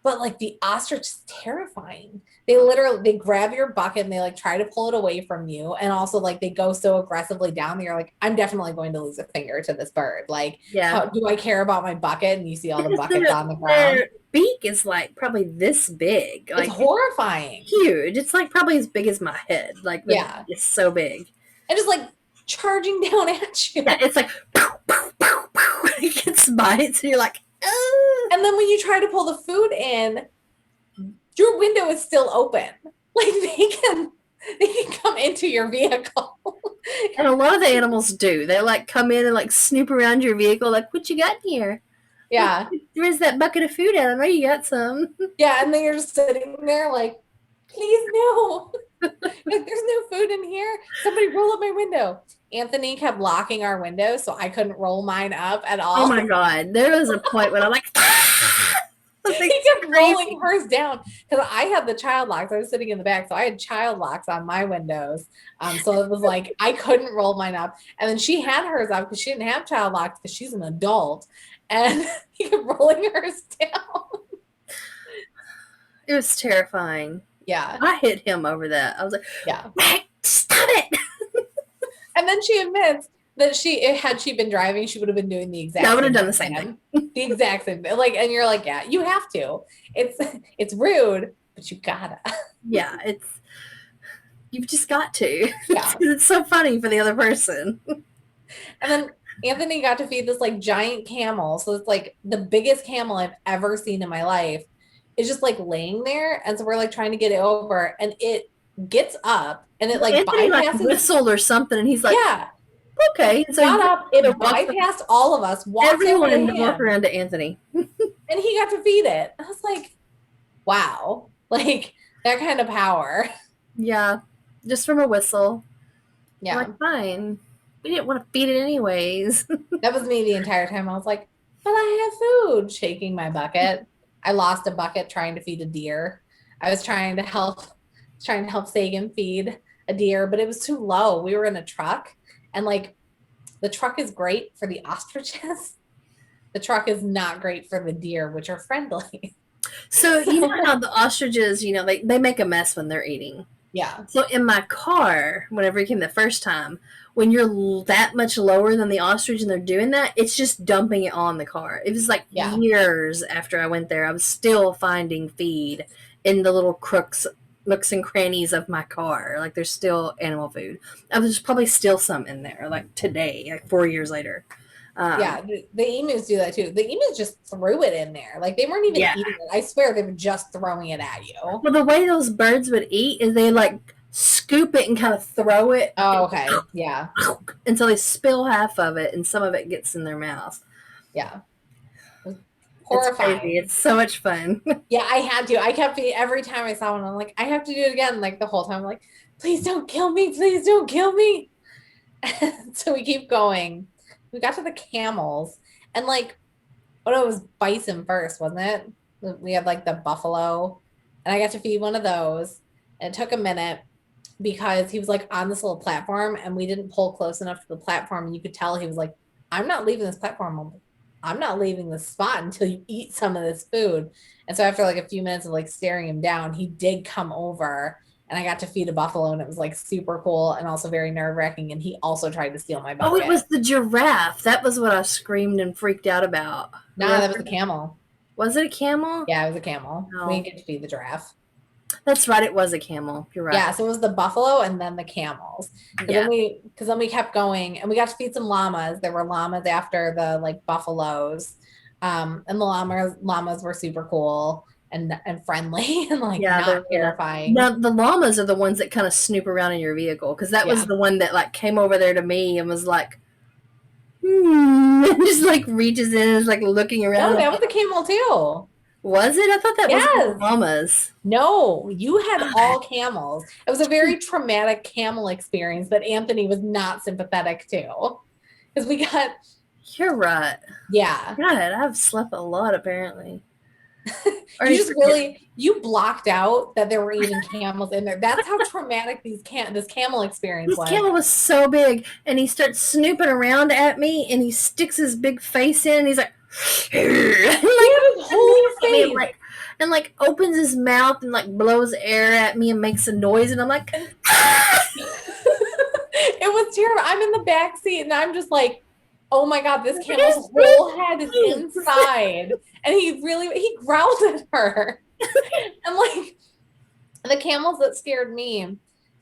[SPEAKER 1] but like the ostrich is terrifying. They literally they grab your bucket and they like try to pull it away from you, and also like they go so aggressively down that you're like, I'm definitely going to lose a finger to this bird. Like,
[SPEAKER 2] Yeah.
[SPEAKER 1] how do I care about my bucket? And you see all the
[SPEAKER 2] Because
[SPEAKER 1] buckets on the ground.
[SPEAKER 2] their beak is like probably this big.
[SPEAKER 1] It's
[SPEAKER 2] Like it's
[SPEAKER 1] horrifying.
[SPEAKER 2] huge. It's like probably as big as my head. Like the beak
[SPEAKER 1] Yeah,
[SPEAKER 2] is so big.
[SPEAKER 1] and just like charging down at you.
[SPEAKER 2] Yeah, it's like pow, pow, pow, pow. It gets bites and you're like, oh.
[SPEAKER 1] And then when you try to pull the food in, your window is still open. Like they can come into your vehicle.
[SPEAKER 2] And a lot of the animals do. They like come in and like snoop around your vehicle, like, what you got in here?
[SPEAKER 1] Yeah.
[SPEAKER 2] Where's that bucket of food at? I know you got some.
[SPEAKER 1] Yeah. And then you're just sitting there like, please no. Like, there's no food in here. Somebody roll up my window. Anthony kept locking our window, so I couldn't roll mine up at
[SPEAKER 2] Oh
[SPEAKER 1] all.
[SPEAKER 2] my god. There was a point when I'm like, ah!
[SPEAKER 1] He kept rolling hers down because I had the child locks. I was sitting in the back, so I had child locks on my windows. So it was like I couldn't roll mine up. And then she had hers up because she didn't have child locks because she's an adult. And he kept rolling hers down.
[SPEAKER 2] It was terrifying.
[SPEAKER 1] Yeah.
[SPEAKER 2] I hit him over that. I was like,
[SPEAKER 1] Yeah.
[SPEAKER 2] stop it.
[SPEAKER 1] And then she admits that had she been driving, she would have been doing the exact
[SPEAKER 2] I would have
[SPEAKER 1] same
[SPEAKER 2] done the same
[SPEAKER 1] thing.
[SPEAKER 2] thing.
[SPEAKER 1] The exact same thing. Like, and you're like, yeah, you have to. It's rude, but you gotta.
[SPEAKER 2] Yeah, you've just got to.
[SPEAKER 1] Yeah.
[SPEAKER 2] It's so funny for the other person.
[SPEAKER 1] And then Anthony got to feed this like giant camel. So it's like the biggest camel I've ever seen in my life. It's just like laying there. And so we're like trying to get it over, and it gets up and it like
[SPEAKER 2] Anthony like
[SPEAKER 1] bypasses.
[SPEAKER 2] whistled or something, and he's like,
[SPEAKER 1] Yeah.
[SPEAKER 2] okay.
[SPEAKER 1] It
[SPEAKER 2] So
[SPEAKER 1] got up, it
[SPEAKER 2] walks
[SPEAKER 1] bypassed all of us, walked over to
[SPEAKER 2] everyone to
[SPEAKER 1] him,
[SPEAKER 2] walk around to Anthony.
[SPEAKER 1] and he got to feed it. I was like, wow. Like that kind of power.
[SPEAKER 2] Yeah, just from a whistle.
[SPEAKER 1] Yeah.
[SPEAKER 2] Like, fine. We didn't want to feed it anyways.
[SPEAKER 1] That was me the entire time. I was like, but I have food, shaking my bucket. I lost a bucket trying to feed a deer. I was trying to help Sagan feed a deer, but it was too low. We were in a truck, and like the truck is great for the ostriches. The truck is not great for the deer, which are friendly.
[SPEAKER 2] So you know how the ostriches, they make a mess when they're eating.
[SPEAKER 1] Yeah.
[SPEAKER 2] So in my car, whenever it came the first time, when you're that much lower than the ostrich and they're doing that, it's just dumping it on the car. It was like years after I went there, I was still finding feed in the little nooks and crannies of my car. Like there's still animal food. There's probably still some in there, like today, like 4 years later.
[SPEAKER 1] Yeah, the emus do that too. The emus just threw it in there. Like they weren't even eating it. I swear they were just throwing it at you.
[SPEAKER 2] Well, the way those birds would eat is they like scoop it and kind of throw it.
[SPEAKER 1] Oh, okay. Yeah.
[SPEAKER 2] Until they spill half of it and some of it gets in their mouth.
[SPEAKER 1] Yeah. Horrifying.
[SPEAKER 2] It's crazy. It's so much fun.
[SPEAKER 1] Yeah, I had to. I kept every time I saw one, I'm like, I have to do it again. Like the whole time, I'm like, please don't kill me. Please don't kill me. So we keep going. We got to the camels, and like, oh no, it was bison first, wasn't it? We had like the buffalo, and I got to feed one of those. And it took a minute because he was like on this little platform, and we didn't pull close enough to the platform. And you could tell he was like, I'm not leaving this platform. I'm not leaving this spot until you eat some of this food. And so after like a few minutes of like staring him down, he did come over and I got to feed a buffalo, and it was like super cool and also very nerve-wracking. And he also tried to steal my
[SPEAKER 2] Oh, it
[SPEAKER 1] bucket.
[SPEAKER 2] was the giraffe. That was what I screamed and freaked out about.
[SPEAKER 1] Nah, that
[SPEAKER 2] Remember?
[SPEAKER 1] was a camel.
[SPEAKER 2] Was it a camel?
[SPEAKER 1] Yeah, it was a camel. We
[SPEAKER 2] No.
[SPEAKER 1] didn't get to feed the giraffe.
[SPEAKER 2] That's right. It was a camel. You're right.
[SPEAKER 1] Yeah, so it was the buffalo and then the camels.
[SPEAKER 2] Yeah.
[SPEAKER 1] Because then we kept going and we got to feed some llamas. There were llamas after the like buffaloes. And the llamas were super cool and friendly and like
[SPEAKER 2] Yeah,
[SPEAKER 1] not
[SPEAKER 2] they're really nice.
[SPEAKER 1] terrifying.
[SPEAKER 2] Now the llamas are the ones that kind of snoop around in your vehicle because that was
[SPEAKER 1] Yeah.
[SPEAKER 2] the one that like came over there to me and was like, and just like reaches in and is like looking
[SPEAKER 1] No,
[SPEAKER 2] around.
[SPEAKER 1] that was a camel too.
[SPEAKER 2] Was it? I thought that was the
[SPEAKER 1] Yes.
[SPEAKER 2] llamas.
[SPEAKER 1] No, you had all camels. It was a very traumatic camel experience that Anthony was not sympathetic to. Because we got,
[SPEAKER 2] You're right.
[SPEAKER 1] yeah.
[SPEAKER 2] God, I've slept a lot apparently.
[SPEAKER 1] You just really you blocked out that there were even camels in there. That's how traumatic this camel experience
[SPEAKER 2] This
[SPEAKER 1] was.
[SPEAKER 2] camel was so big, and he starts snooping around at me, and he sticks his big face in, and he's like, and
[SPEAKER 1] His whole face.
[SPEAKER 2] and like opens his mouth and like blows air at me and makes a noise, and I'm like, ah!
[SPEAKER 1] It was terrible. I'm in the back seat and I'm just like, oh my god, this camel's whole head is inside. And he growled at her. And like the camels that scared me.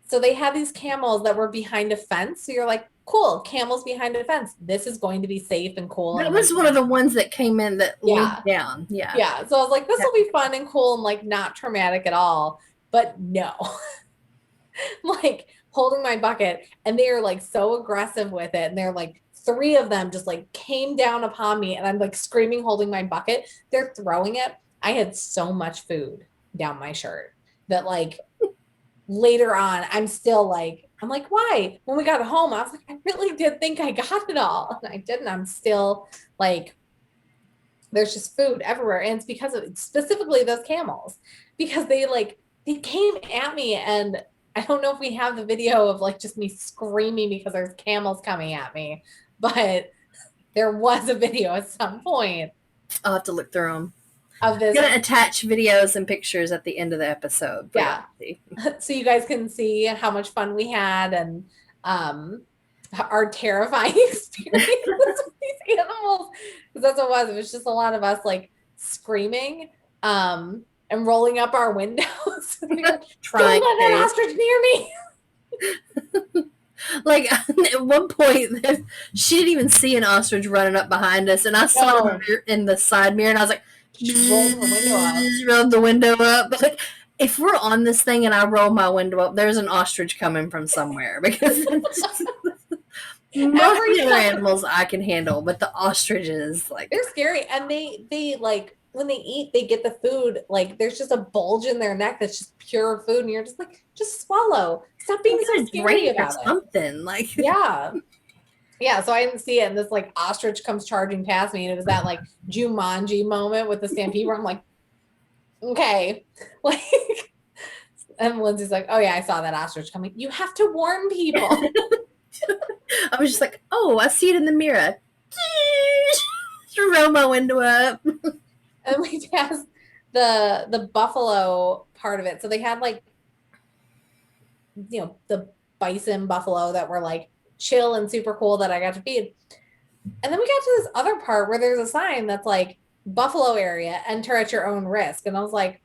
[SPEAKER 1] So they had these camels that were behind a fence. So you're like, cool, camels behind a fence. This is going to be safe and cool.
[SPEAKER 2] That
[SPEAKER 1] and
[SPEAKER 2] was
[SPEAKER 1] like,
[SPEAKER 2] one of the ones that came in that
[SPEAKER 1] yeah.
[SPEAKER 2] leaned down. Yeah.
[SPEAKER 1] Yeah. So I was like, this will be fun and cool and like not traumatic at all. But no. Like holding my bucket and they are like so aggressive with it. And they're like, three of them just like came down upon me and I'm like screaming, holding my bucket. They're throwing it. I had so much food down my shirt that like later on, I'm like, why? When we got home, I was like, I really did think I got it all. And I didn't. I'm still like, there's just food everywhere. And it's because of specifically those camels, because they came at me and I don't know if we have the video of like just me screaming because there's camels coming at me, but there was a video at some point.
[SPEAKER 2] I'll have to look through them.
[SPEAKER 1] Of this.
[SPEAKER 2] I'm gonna attach videos and pictures at the end of the episode.
[SPEAKER 1] Yeah. So you guys can see how much fun we had and our terrifying experience with these animals. Because that's what it was. It was just a lot of us like screaming and rolling up our windows.
[SPEAKER 2] Trying
[SPEAKER 1] don't let that ostrich near me.
[SPEAKER 2] Like at one point, she didn't even see an ostrich running up behind us, and I saw her in the side mirror, and I was like, rolled the window up. But like, if we're on this thing and I roll my window up, there's an ostrich coming from somewhere because most of the other animals I can handle, but the ostriches, like,
[SPEAKER 1] they're scary, and they like when they eat, they get the food, like there's just a bulge in their neck that's just pure food, and you're just like, just swallow. Stop being so scary about it.
[SPEAKER 2] Something like,
[SPEAKER 1] yeah. So I didn't see it, and this like ostrich comes charging past me, and it was that like Jumanji moment with the stampede where I'm like, okay, like, and Lindsay's like, oh yeah, I saw that ostrich coming. You have to warn people.
[SPEAKER 2] I was just like, oh, I see it in the mirror. Roll my window up.
[SPEAKER 1] And we passed the buffalo part of it. So they had like, the bison buffalo that were like chill and super cool that I got to feed. And then we got to this other part where there's a sign that's like buffalo area, enter at your own risk. And I was like,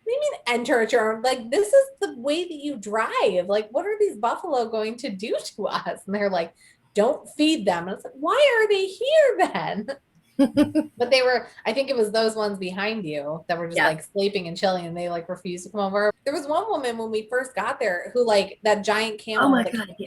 [SPEAKER 1] what do you mean enter at your own? Like, this is the way that you drive. Like, what are these buffalo going to do to us? And they're like, don't feed them. And I was like, why are they here then? But I think it was those ones behind you that were just like sleeping and chilling, and they like refused to come over. There was one woman when we first got there who like that giant camel,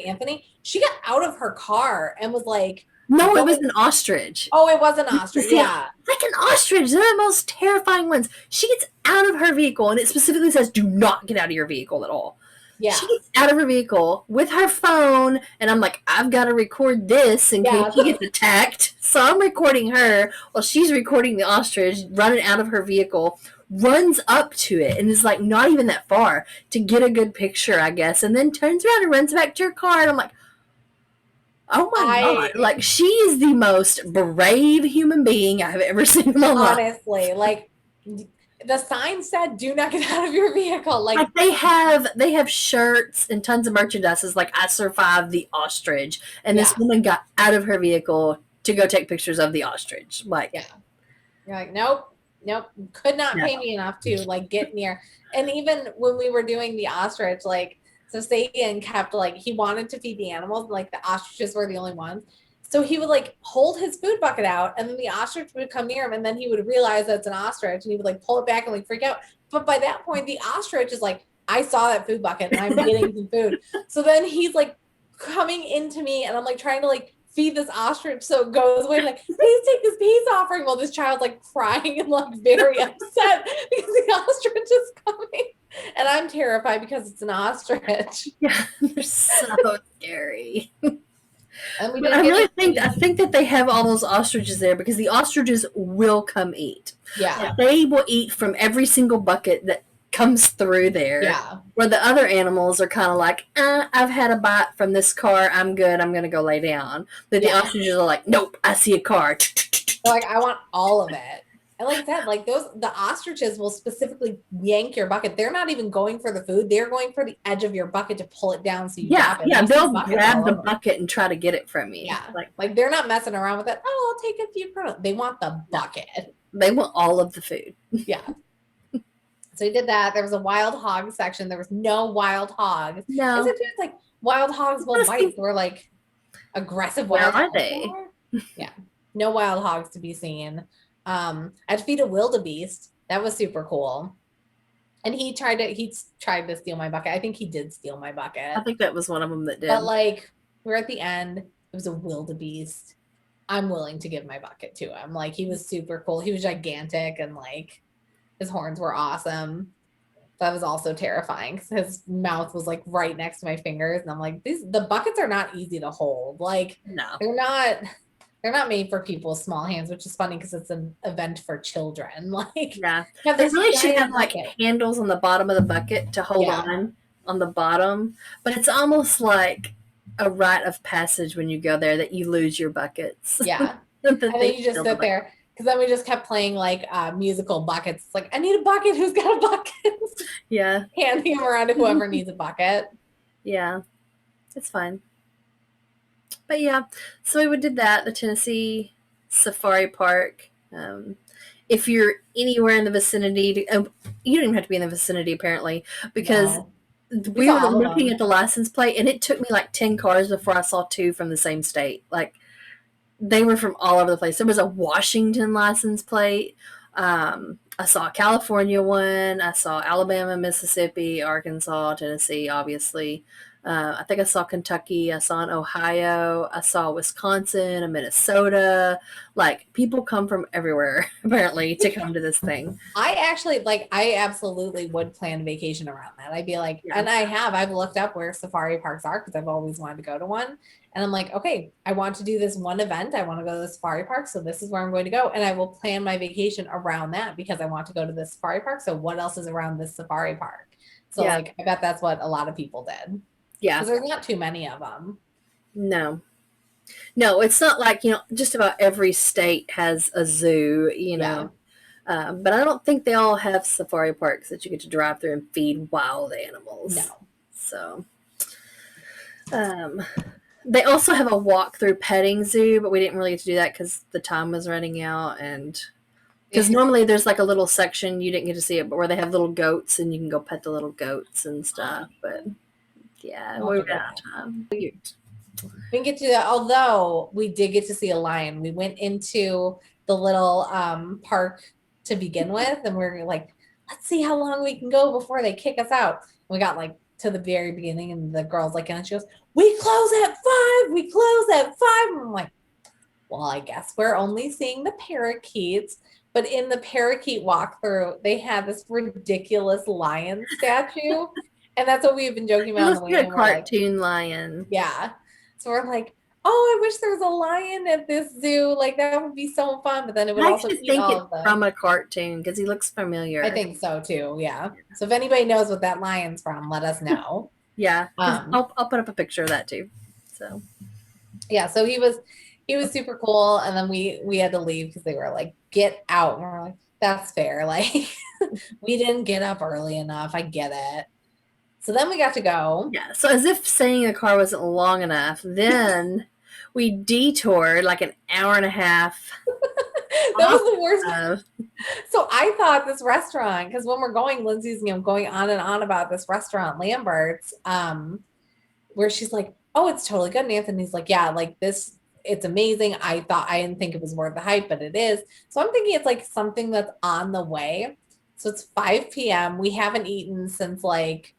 [SPEAKER 1] Anthony, she got out of her car and was like,
[SPEAKER 2] no, it was an ostrich.
[SPEAKER 1] Oh, it was an ostrich. Yeah.
[SPEAKER 2] Like an ostrich. They're the most terrifying ones. She gets out of her vehicle, and it specifically says, do not get out of your vehicle at all. Yeah. She gets out of her vehicle with her phone, and I'm like, I've got to record this in case she gets attacked. So I'm recording her while she's recording the ostrich running out of her vehicle, runs up to it, and is like not even that far to get a good picture, I guess, and then turns around and runs back to her car, and I'm like, oh my God. Like, she is the most brave human being I've ever seen in my life.
[SPEAKER 1] Honestly, like, the sign said, "Do not get out of your vehicle." Like,
[SPEAKER 2] Like they have shirts and tons of merchandise. Like I survived the ostrich, and
[SPEAKER 1] yeah,
[SPEAKER 2] this woman got out of her vehicle to go take pictures of the ostrich. Like,
[SPEAKER 1] yeah. You're like, nope, nope, could not
[SPEAKER 2] no,
[SPEAKER 1] pay me enough to like get near. And even when we were doing the ostrich, like, so Sagan kept like, he wanted to feed the animals, like the ostriches were the only ones. So he would like hold his food bucket out, and then the ostrich would come near him, and then he would realize that's an ostrich, and he would like pull it back and like freak out. But by that point, the ostrich is like, I saw that food bucket and I'm getting some food. So then he's like coming into me, and I'm like trying to like feed this ostrich so it goes away. I'm like, please take this peace offering, while this child's like crying and like very upset because the ostrich is coming. And I'm terrified because it's an ostrich.
[SPEAKER 2] yeah, they're so scary.
[SPEAKER 1] And we
[SPEAKER 2] But
[SPEAKER 1] didn't get to
[SPEAKER 2] I
[SPEAKER 1] see.
[SPEAKER 2] think that they have all those ostriches there because the ostriches will come eat.
[SPEAKER 1] Yeah.
[SPEAKER 2] Like, they will eat from every single bucket that comes through there.
[SPEAKER 1] Yeah.
[SPEAKER 2] Where the other animals are kind of like, I've had a bite from this car. I'm good. I'm going to go lay down. But the
[SPEAKER 1] Yeah.
[SPEAKER 2] ostriches are like, nope, I see a car.
[SPEAKER 1] They're like, I want all of it. And like that, like the ostriches will specifically yank your bucket. They're not even going for the food. They're going for the edge of your bucket to pull it down so you
[SPEAKER 2] Yeah,
[SPEAKER 1] drop it.
[SPEAKER 2] yeah,
[SPEAKER 1] You see
[SPEAKER 2] they'll
[SPEAKER 1] buckets
[SPEAKER 2] grab
[SPEAKER 1] all
[SPEAKER 2] the
[SPEAKER 1] over.
[SPEAKER 2] bucket and try to get it from me.
[SPEAKER 1] Yeah. Like they're not messing around with it. Oh, I'll take a few kernels. They want the bucket.
[SPEAKER 2] They want all of the food.
[SPEAKER 1] Yeah. So we did that. There was a wild hog section. There was no wild hogs.
[SPEAKER 2] No.
[SPEAKER 1] And sometimes like wild hogs will bite. We're like aggressive wild
[SPEAKER 2] Where are
[SPEAKER 1] hogs.
[SPEAKER 2] they?
[SPEAKER 1] Yeah. No wild hogs to be seen. I had to feed a wildebeest. That was super cool. And he tried to steal my bucket. I think he did steal my bucket.
[SPEAKER 2] I think that was one of them that did.
[SPEAKER 1] But like we're at the end. It was a wildebeest. I'm willing to give my bucket to him. Like he was super cool. He was gigantic, and like his horns were awesome. That was also terrifying because his mouth was like right next to my fingers, and I'm like, the buckets are not easy to hold. Like
[SPEAKER 2] No.
[SPEAKER 1] they're not made for people's small hands, which is funny because it's an event for children. Like,
[SPEAKER 2] Yeah.
[SPEAKER 1] have
[SPEAKER 2] They
[SPEAKER 1] this
[SPEAKER 2] really should
[SPEAKER 1] giant
[SPEAKER 2] have like
[SPEAKER 1] bucket.
[SPEAKER 2] handles on the bottom of the bucket to hold
[SPEAKER 1] Yeah.
[SPEAKER 2] on the bottom. But it's almost like a rite of passage when you go there that you lose your buckets.
[SPEAKER 1] Yeah.
[SPEAKER 2] That
[SPEAKER 1] And then
[SPEAKER 2] they
[SPEAKER 1] you just
[SPEAKER 2] steal
[SPEAKER 1] sit
[SPEAKER 2] the
[SPEAKER 1] there. Because then we just kept playing like musical buckets. It's like, I need a bucket. Who's got a bucket?
[SPEAKER 2] bucket. Yeah.
[SPEAKER 1] Handing them around to whoever needs a bucket.
[SPEAKER 2] Yeah. It's fine. But yeah, so we did that, the Tennessee Safari Park. If you're anywhere in the vicinity, you don't even have to be in the vicinity apparently, because
[SPEAKER 1] No.
[SPEAKER 2] we
[SPEAKER 1] saw
[SPEAKER 2] were
[SPEAKER 1] all of
[SPEAKER 2] looking
[SPEAKER 1] them.
[SPEAKER 2] at the license plate, and it took me like 10 cars before I saw two from the same state. Like they were from all over the place. There was a Washington license plate. I saw a California one. I saw Alabama, Mississippi, Arkansas, Tennessee, obviously. I think I saw Kentucky. I saw an Ohio. I saw Wisconsin, a Minnesota. Like people come from everywhere apparently to come to this thing.
[SPEAKER 1] I absolutely would plan a vacation around that. I'd be like,
[SPEAKER 2] Yeah.
[SPEAKER 1] and I've looked up where safari parks are because I've always wanted to go to one. And I'm like, okay, I want to do this one event. I want to go to the safari park. So this is where I'm going to go. And I will plan my vacation around that because I want to go to the safari park. So what else is around this safari park? So
[SPEAKER 2] Yeah.
[SPEAKER 1] like, I bet that's what a lot of people did.
[SPEAKER 2] Yeah.
[SPEAKER 1] Because there's not too many of them.
[SPEAKER 2] No. No, it's not like, just about every state has a zoo,
[SPEAKER 1] Yeah.
[SPEAKER 2] But I don't think they all have safari parks that you get to drive through and feed wild animals.
[SPEAKER 1] No.
[SPEAKER 2] So, they also have a walk-through petting zoo, but we didn't really get to do that because the time was running out. And because normally there's like a little section, you didn't get to see it, but where they have little goats and you can go pet the little goats and stuff. But yeah, we were out of time.
[SPEAKER 1] We didn't get to that, although we did get to see a lion. We went into the little park to begin with, and we are like, let's see how long we can go before they kick us out. We got like to the very beginning, and the girl's like, and she goes, we close at 5. We close at 5. And I'm like, well, I guess we're only seeing the parakeets. But in the parakeet walkthrough, they had this ridiculous lion statue. And that's what we've been joking
[SPEAKER 2] It
[SPEAKER 1] about.
[SPEAKER 2] looks like a cartoon lion.
[SPEAKER 1] Yeah. So we're like, oh, I wish there was a lion at this zoo. Like that would be so fun. But then it would also eat all of the.
[SPEAKER 2] From a cartoon because he looks familiar.
[SPEAKER 1] I think so too. Yeah. So if anybody knows what that lion's from, let us know.
[SPEAKER 2] Yeah. I'll put up a picture of that too. So.
[SPEAKER 1] Yeah. So he was super cool. And then we had to leave because they were like, get out. And we're like, That's fair. Like we didn't get up early enough. I get it. So then we got to go.
[SPEAKER 2] Yeah. So as if saying the car wasn't long enough, then we detoured like an hour and a half
[SPEAKER 1] That
[SPEAKER 2] off
[SPEAKER 1] was the worst.
[SPEAKER 2] of.
[SPEAKER 1] So I thought this restaurant, because when we're going, Lindsay's going on and on about this restaurant, Lambert's, where she's like, "Oh, it's totally good." And Anthony's like, "Yeah, like this, it's amazing. I didn't think it was worth the hype, but it is." So I'm thinking it's like something that's on the way. So it's 5 p.m. We haven't eaten since like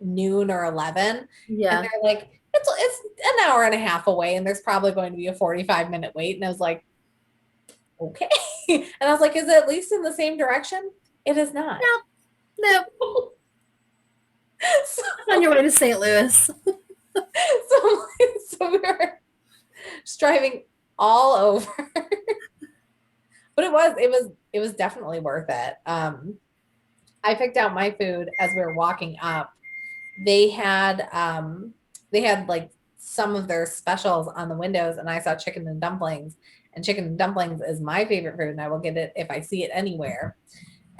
[SPEAKER 1] noon or 11, and
[SPEAKER 2] Yeah.
[SPEAKER 1] they're like, "It's an hour and a half away, and there's probably going to be a 45-minute wait." And I was like, "Okay." And I was like, "Is it at least in the same direction?" It is not.
[SPEAKER 2] Nope. Nope.
[SPEAKER 1] So,
[SPEAKER 2] On your way to St. Louis.
[SPEAKER 1] so we were just driving all over. But it was definitely worth it. I picked out my food as we were walking up. They had they had like some of their specials on the windows, and I saw chicken and dumplings. And chicken and dumplings is my favorite food, and I will get it if I see it anywhere.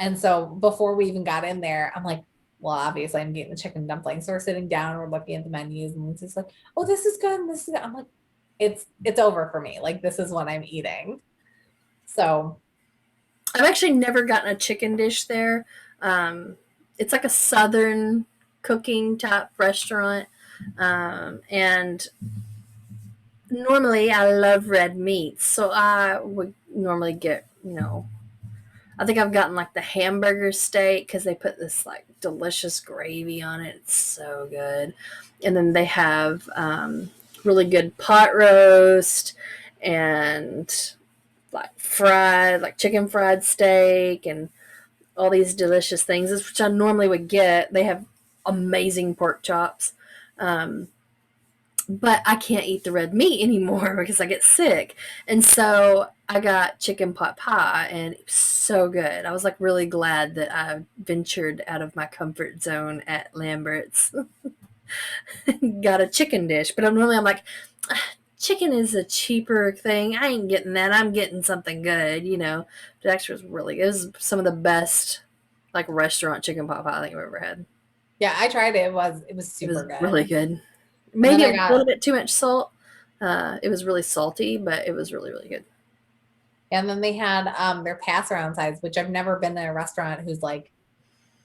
[SPEAKER 1] And so before we even got in there, I'm like, well, obviously I'm getting the chicken and dumplings. So we're sitting down, we're looking at the menus, and it's just like, oh, this is good, and this is good. I'm like, it's over for me. Like this is what I'm eating. So
[SPEAKER 2] I've actually never gotten a chicken dish there. It's like a southern cooking type restaurant. And normally I love red meats. So I would normally get, I think I've gotten like the hamburger steak because they put this like delicious gravy on it. It's so good. And then they have really good pot roast and like chicken fried steak and all these delicious things, which I normally would get. They have amazing pork chops. Um, but I can't eat the red meat anymore because I get sick. And so I got chicken pot pie and it was so good. I was like really glad that I ventured out of my comfort zone at Lambert's. Got a chicken dish, but I'm like, chicken is a cheaper thing. I ain't getting that. I'm getting something good. But actually was really, it was some of the best like restaurant chicken pot pie I think I've ever had.
[SPEAKER 1] yeah, I tried it. It was
[SPEAKER 2] It was
[SPEAKER 1] super
[SPEAKER 2] really
[SPEAKER 1] good.
[SPEAKER 2] good.
[SPEAKER 1] And then
[SPEAKER 2] Maybe
[SPEAKER 1] I
[SPEAKER 2] a little
[SPEAKER 1] got
[SPEAKER 2] bit too much salt. It was really salty, but it was really, really good.
[SPEAKER 1] and then they had their pass around sides, which I've never been to a restaurant who's like,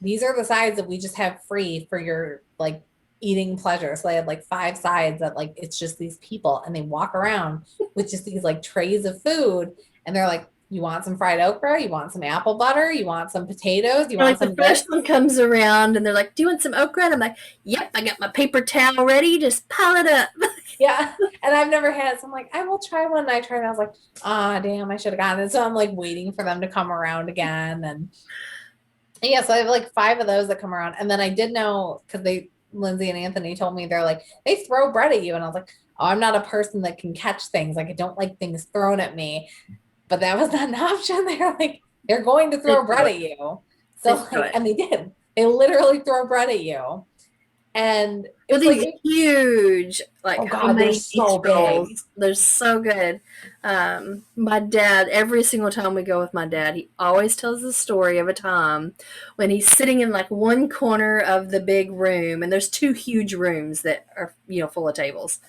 [SPEAKER 1] these are the sides that we just have free for your like eating pleasure. So they had like 5 sides that like it's just these people and they walk around with just these like trays of food, and they're like, you want some fried okra, you want some apple butter, you want some potatoes, you
[SPEAKER 2] Or
[SPEAKER 1] want
[SPEAKER 2] like the
[SPEAKER 1] some this.
[SPEAKER 2] first one comes around and they're like, "Do you want some okra?" And I'm like, "Yep, I got my paper towel ready. Just pile it up."
[SPEAKER 1] Yeah. And I've never had it. So I'm like, I will try one. And I tried it. I was like, ah, damn, I should have gotten it. So I'm like waiting for them to come around again. And yeah, so I have like 5 of those that come around. And then I did know because Lindsay and Anthony told me they're like, they throw bread at you. And I was like, oh, I'm not a person that can catch things. Like I don't like things thrown at me. But that was not an option. They're like, they're going to
[SPEAKER 2] They
[SPEAKER 1] throw bread
[SPEAKER 2] throw it.
[SPEAKER 1] at you.
[SPEAKER 2] They
[SPEAKER 1] So
[SPEAKER 2] throw
[SPEAKER 1] like,
[SPEAKER 2] it.
[SPEAKER 1] and they did. They literally throw bread at you. And it
[SPEAKER 2] With
[SPEAKER 1] was like,
[SPEAKER 2] these huge,
[SPEAKER 1] oh
[SPEAKER 2] like
[SPEAKER 1] God, they're
[SPEAKER 2] homemade
[SPEAKER 1] so
[SPEAKER 2] cheese
[SPEAKER 1] big.
[SPEAKER 2] rolls. They're so good. My dad, every single time we go with my dad, he always tells the story of a time when he's sitting in like one corner of the big room, and there's 2 huge rooms that are, full of tables.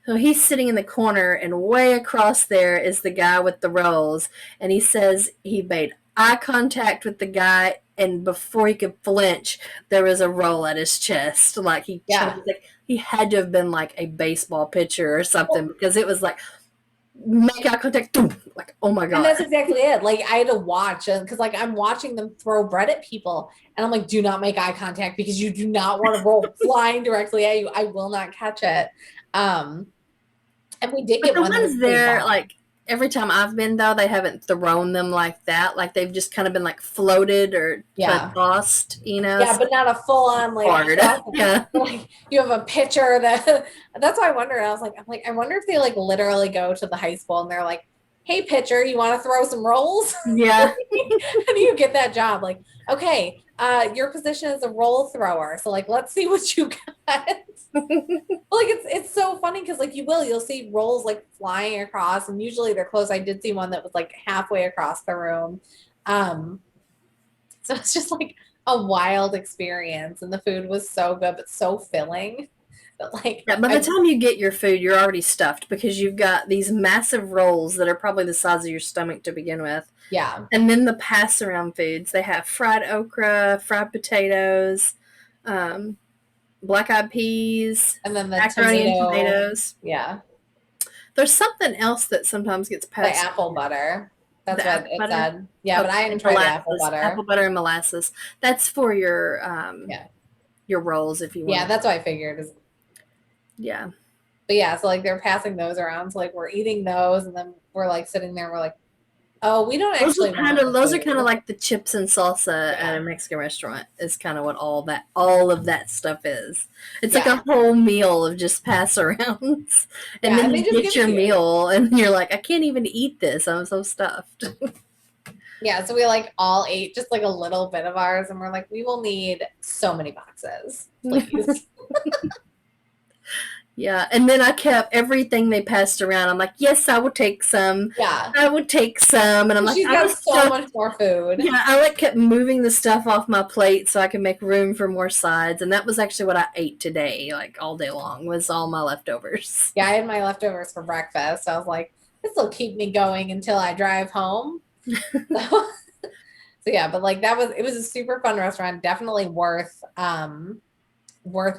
[SPEAKER 2] So he's sitting in the corner, and way across there is the guy with the rolls. And he says he made eye contact with the guy, and before he could flinch, there was a roll at his chest. Like
[SPEAKER 1] Yeah.
[SPEAKER 2] like he had to have been like a baseball pitcher or something
[SPEAKER 1] Well,
[SPEAKER 2] because it was like make eye contact, boom, like oh my
[SPEAKER 1] and
[SPEAKER 2] god.
[SPEAKER 1] that's exactly it. Like I had to watch because like I'm watching them throw bread at people, and I'm like, do not make eye contact because you do not want to roll flying directly at you. I will not catch it. Um, and we did
[SPEAKER 2] But
[SPEAKER 1] get
[SPEAKER 2] the
[SPEAKER 1] one that was
[SPEAKER 2] ones
[SPEAKER 1] pretty
[SPEAKER 2] there,
[SPEAKER 1] long.
[SPEAKER 2] like every time I've been though, they haven't thrown them like that. Like they've just kind of been like floated or
[SPEAKER 1] Yeah.
[SPEAKER 2] tossed.
[SPEAKER 1] Yeah,
[SPEAKER 2] So
[SPEAKER 1] but not a full on like
[SPEAKER 2] hard.
[SPEAKER 1] toss.
[SPEAKER 2] Yeah.
[SPEAKER 1] Like you have a pitcher that that's why I wonder. I'm like, I wonder if they like literally go to the high school and they're like, hey pitcher, you want to throw some rolls?
[SPEAKER 2] Yeah.
[SPEAKER 1] How do you get that job? Like, okay, your position is a roll thrower. So like let's see what you got. Well, like it's so funny because like you'll see rolls like flying across, and usually they're close. I did see one that was like halfway across the room. So it's just like a wild experience. And the food was so good, but so filling. But like,
[SPEAKER 2] Yeah, by the time you get your food, you're already stuffed because you've got these massive rolls that are probably the size of your stomach to begin with.
[SPEAKER 1] yeah.
[SPEAKER 2] And then the pass around foods. They have fried okra, fried potatoes, black eyed peas,
[SPEAKER 1] And then the
[SPEAKER 2] macaroni and
[SPEAKER 1] tomato,
[SPEAKER 2] tomatoes.
[SPEAKER 1] yeah,
[SPEAKER 2] There's something else that sometimes gets
[SPEAKER 1] the
[SPEAKER 2] passed.
[SPEAKER 1] apple butter. That's
[SPEAKER 2] The
[SPEAKER 1] what
[SPEAKER 2] apple
[SPEAKER 1] it
[SPEAKER 2] butter.
[SPEAKER 1] said. Yeah, but
[SPEAKER 2] Okay,
[SPEAKER 1] I
[SPEAKER 2] and
[SPEAKER 1] didn't try the apple
[SPEAKER 2] molasses.
[SPEAKER 1] butter.
[SPEAKER 2] Apple butter and molasses. That's for
[SPEAKER 1] Yeah.
[SPEAKER 2] your rolls if you want
[SPEAKER 1] Yeah,
[SPEAKER 2] to.
[SPEAKER 1] that's what I figured.
[SPEAKER 2] Yeah.
[SPEAKER 1] But yeah, so like they're passing those around. So like we're eating those and then we're like sitting there, we're like, oh, we don't actually want the
[SPEAKER 2] Those are kind of
[SPEAKER 1] food.
[SPEAKER 2] like the chips and salsa at
[SPEAKER 1] Yeah.
[SPEAKER 2] a Mexican restaurant. Is kind of what all of that stuff is. It's like
[SPEAKER 1] Yeah.
[SPEAKER 2] a whole meal of just pass arounds, and
[SPEAKER 1] Yeah.
[SPEAKER 2] then
[SPEAKER 1] And they
[SPEAKER 2] you
[SPEAKER 1] just
[SPEAKER 2] get
[SPEAKER 1] give it
[SPEAKER 2] your
[SPEAKER 1] to you.
[SPEAKER 2] meal, and you're like, I can't even eat this. I'm so stuffed.
[SPEAKER 1] Yeah. So we like all ate just like a little bit of ours and we're like, we will need so many boxes, please.
[SPEAKER 2] Yeah, and then I kept everything they passed around. I'm like, yes, I will take some.
[SPEAKER 1] Yeah.
[SPEAKER 2] I would take some, and I'm like,
[SPEAKER 1] She's
[SPEAKER 2] I
[SPEAKER 1] got
[SPEAKER 2] was
[SPEAKER 1] so
[SPEAKER 2] stuffed.
[SPEAKER 1] much more food.
[SPEAKER 2] Yeah, I like kept moving the stuff off my plate so I could make room for more sides, and that was actually what I ate today, like all day long, was all my leftovers.
[SPEAKER 1] Yeah, I had my leftovers for breakfast. So I was like, this will keep me going until I drive home. So, so yeah, but like it was a super fun restaurant, definitely worth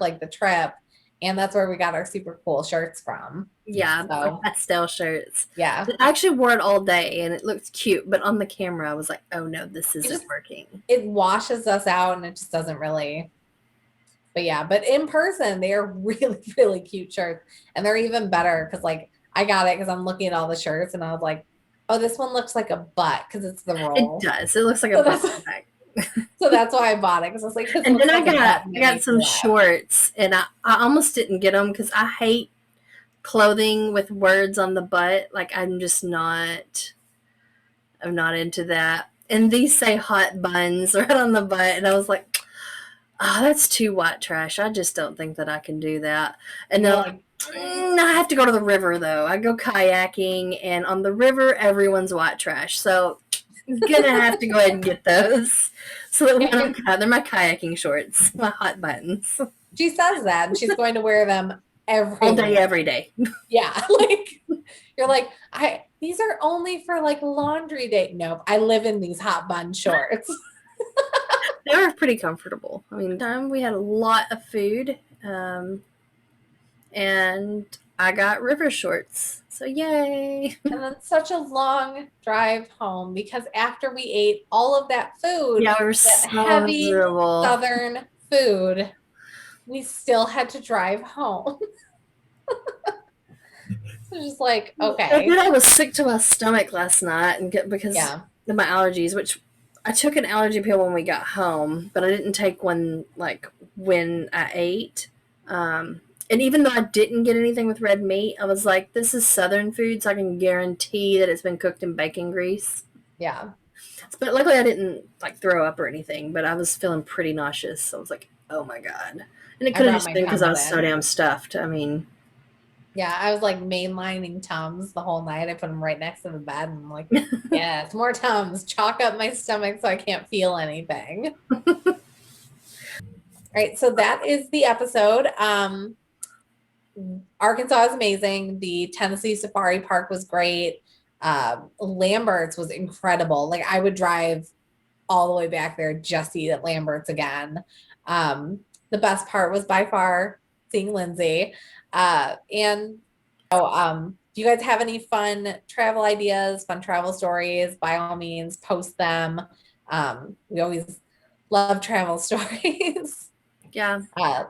[SPEAKER 1] like the trip. And that's where we got our super cool shirts from.
[SPEAKER 2] Yeah, our
[SPEAKER 1] So
[SPEAKER 2] pastel shirts.
[SPEAKER 1] yeah,
[SPEAKER 2] I actually wore it all day, and it looked cute, but on the camera, I was like, oh no, this
[SPEAKER 1] it
[SPEAKER 2] isn't
[SPEAKER 1] just
[SPEAKER 2] working.
[SPEAKER 1] it washes us out and it just doesn't really. But yeah, but in person, they are really, really cute shirts. And they're even better because like I got it because I'm looking at all the shirts and I was like, oh, this one looks like a butt because it's the
[SPEAKER 2] It
[SPEAKER 1] roll.
[SPEAKER 2] does. It looks like a
[SPEAKER 1] So that's
[SPEAKER 2] button bag.
[SPEAKER 1] so that's why I bought it because I was like, this
[SPEAKER 2] And
[SPEAKER 1] looks
[SPEAKER 2] then
[SPEAKER 1] like a butt and
[SPEAKER 2] I
[SPEAKER 1] it
[SPEAKER 2] got
[SPEAKER 1] makes me
[SPEAKER 2] some
[SPEAKER 1] laugh.
[SPEAKER 2] shorts, and I almost didn't get them because I hate clothing with words on the butt. Like I'm not into that. And these say hot buns right on the butt, and I was like, oh, that's too white trash. I just don't think that I can do that. And
[SPEAKER 1] You're
[SPEAKER 2] then
[SPEAKER 1] like,
[SPEAKER 2] I have to go to the river though. I go kayaking, and on the river, everyone's white trash. So I'm gonna have to go ahead and get those. So that when they're my kayaking shorts, my hot buttons,
[SPEAKER 1] she says that and she's going to wear them
[SPEAKER 2] all day,
[SPEAKER 1] everywhere.
[SPEAKER 2] every day.
[SPEAKER 1] Yeah, like you're like, these are only for like laundry day. Nope, I live in these hot bun shorts.
[SPEAKER 2] They were pretty comfortable. I mean, we had a lot of food, and I got river shorts. So yay!
[SPEAKER 1] And then such a long drive home because after we ate all of that food,
[SPEAKER 2] Yeah, we were
[SPEAKER 1] that
[SPEAKER 2] so
[SPEAKER 1] heavy
[SPEAKER 2] miserable.
[SPEAKER 1] southern food, we still had to drive home. So just like,
[SPEAKER 2] I
[SPEAKER 1] okay.
[SPEAKER 2] did. I was sick to my stomach last night, and because
[SPEAKER 1] Yeah.
[SPEAKER 2] of my allergies, which I took an allergy pill when we got home, but I didn't take one like when I ate. And even though I didn't get anything with red meat, I was like, this is Southern food, so I can guarantee that it's been cooked in bacon grease.
[SPEAKER 1] Yeah.
[SPEAKER 2] But luckily, I didn't like throw up or anything, but I was feeling pretty nauseous. So I was like, oh my God. And it
[SPEAKER 1] I
[SPEAKER 2] could have
[SPEAKER 1] brought
[SPEAKER 2] just
[SPEAKER 1] my
[SPEAKER 2] been because I
[SPEAKER 1] Tums
[SPEAKER 2] was so
[SPEAKER 1] in.
[SPEAKER 2] damn stuffed. I mean,
[SPEAKER 1] Yeah, I was like mainlining Tums the whole night. I put them right next to the bed and I'm like, yeah, it's more Tums. Chalk up my stomach so I can't feel anything. All right, so that is the episode. Arkansas is amazing. The Tennessee Safari Park was great. Lambert's was incredible. Like I would drive all the way back there just to eat at Lambert's again. The best part was by far seeing Lindsay. And do you guys have any fun travel ideas, fun travel stories? By all means, post them. We always love travel stories.
[SPEAKER 2] yeah.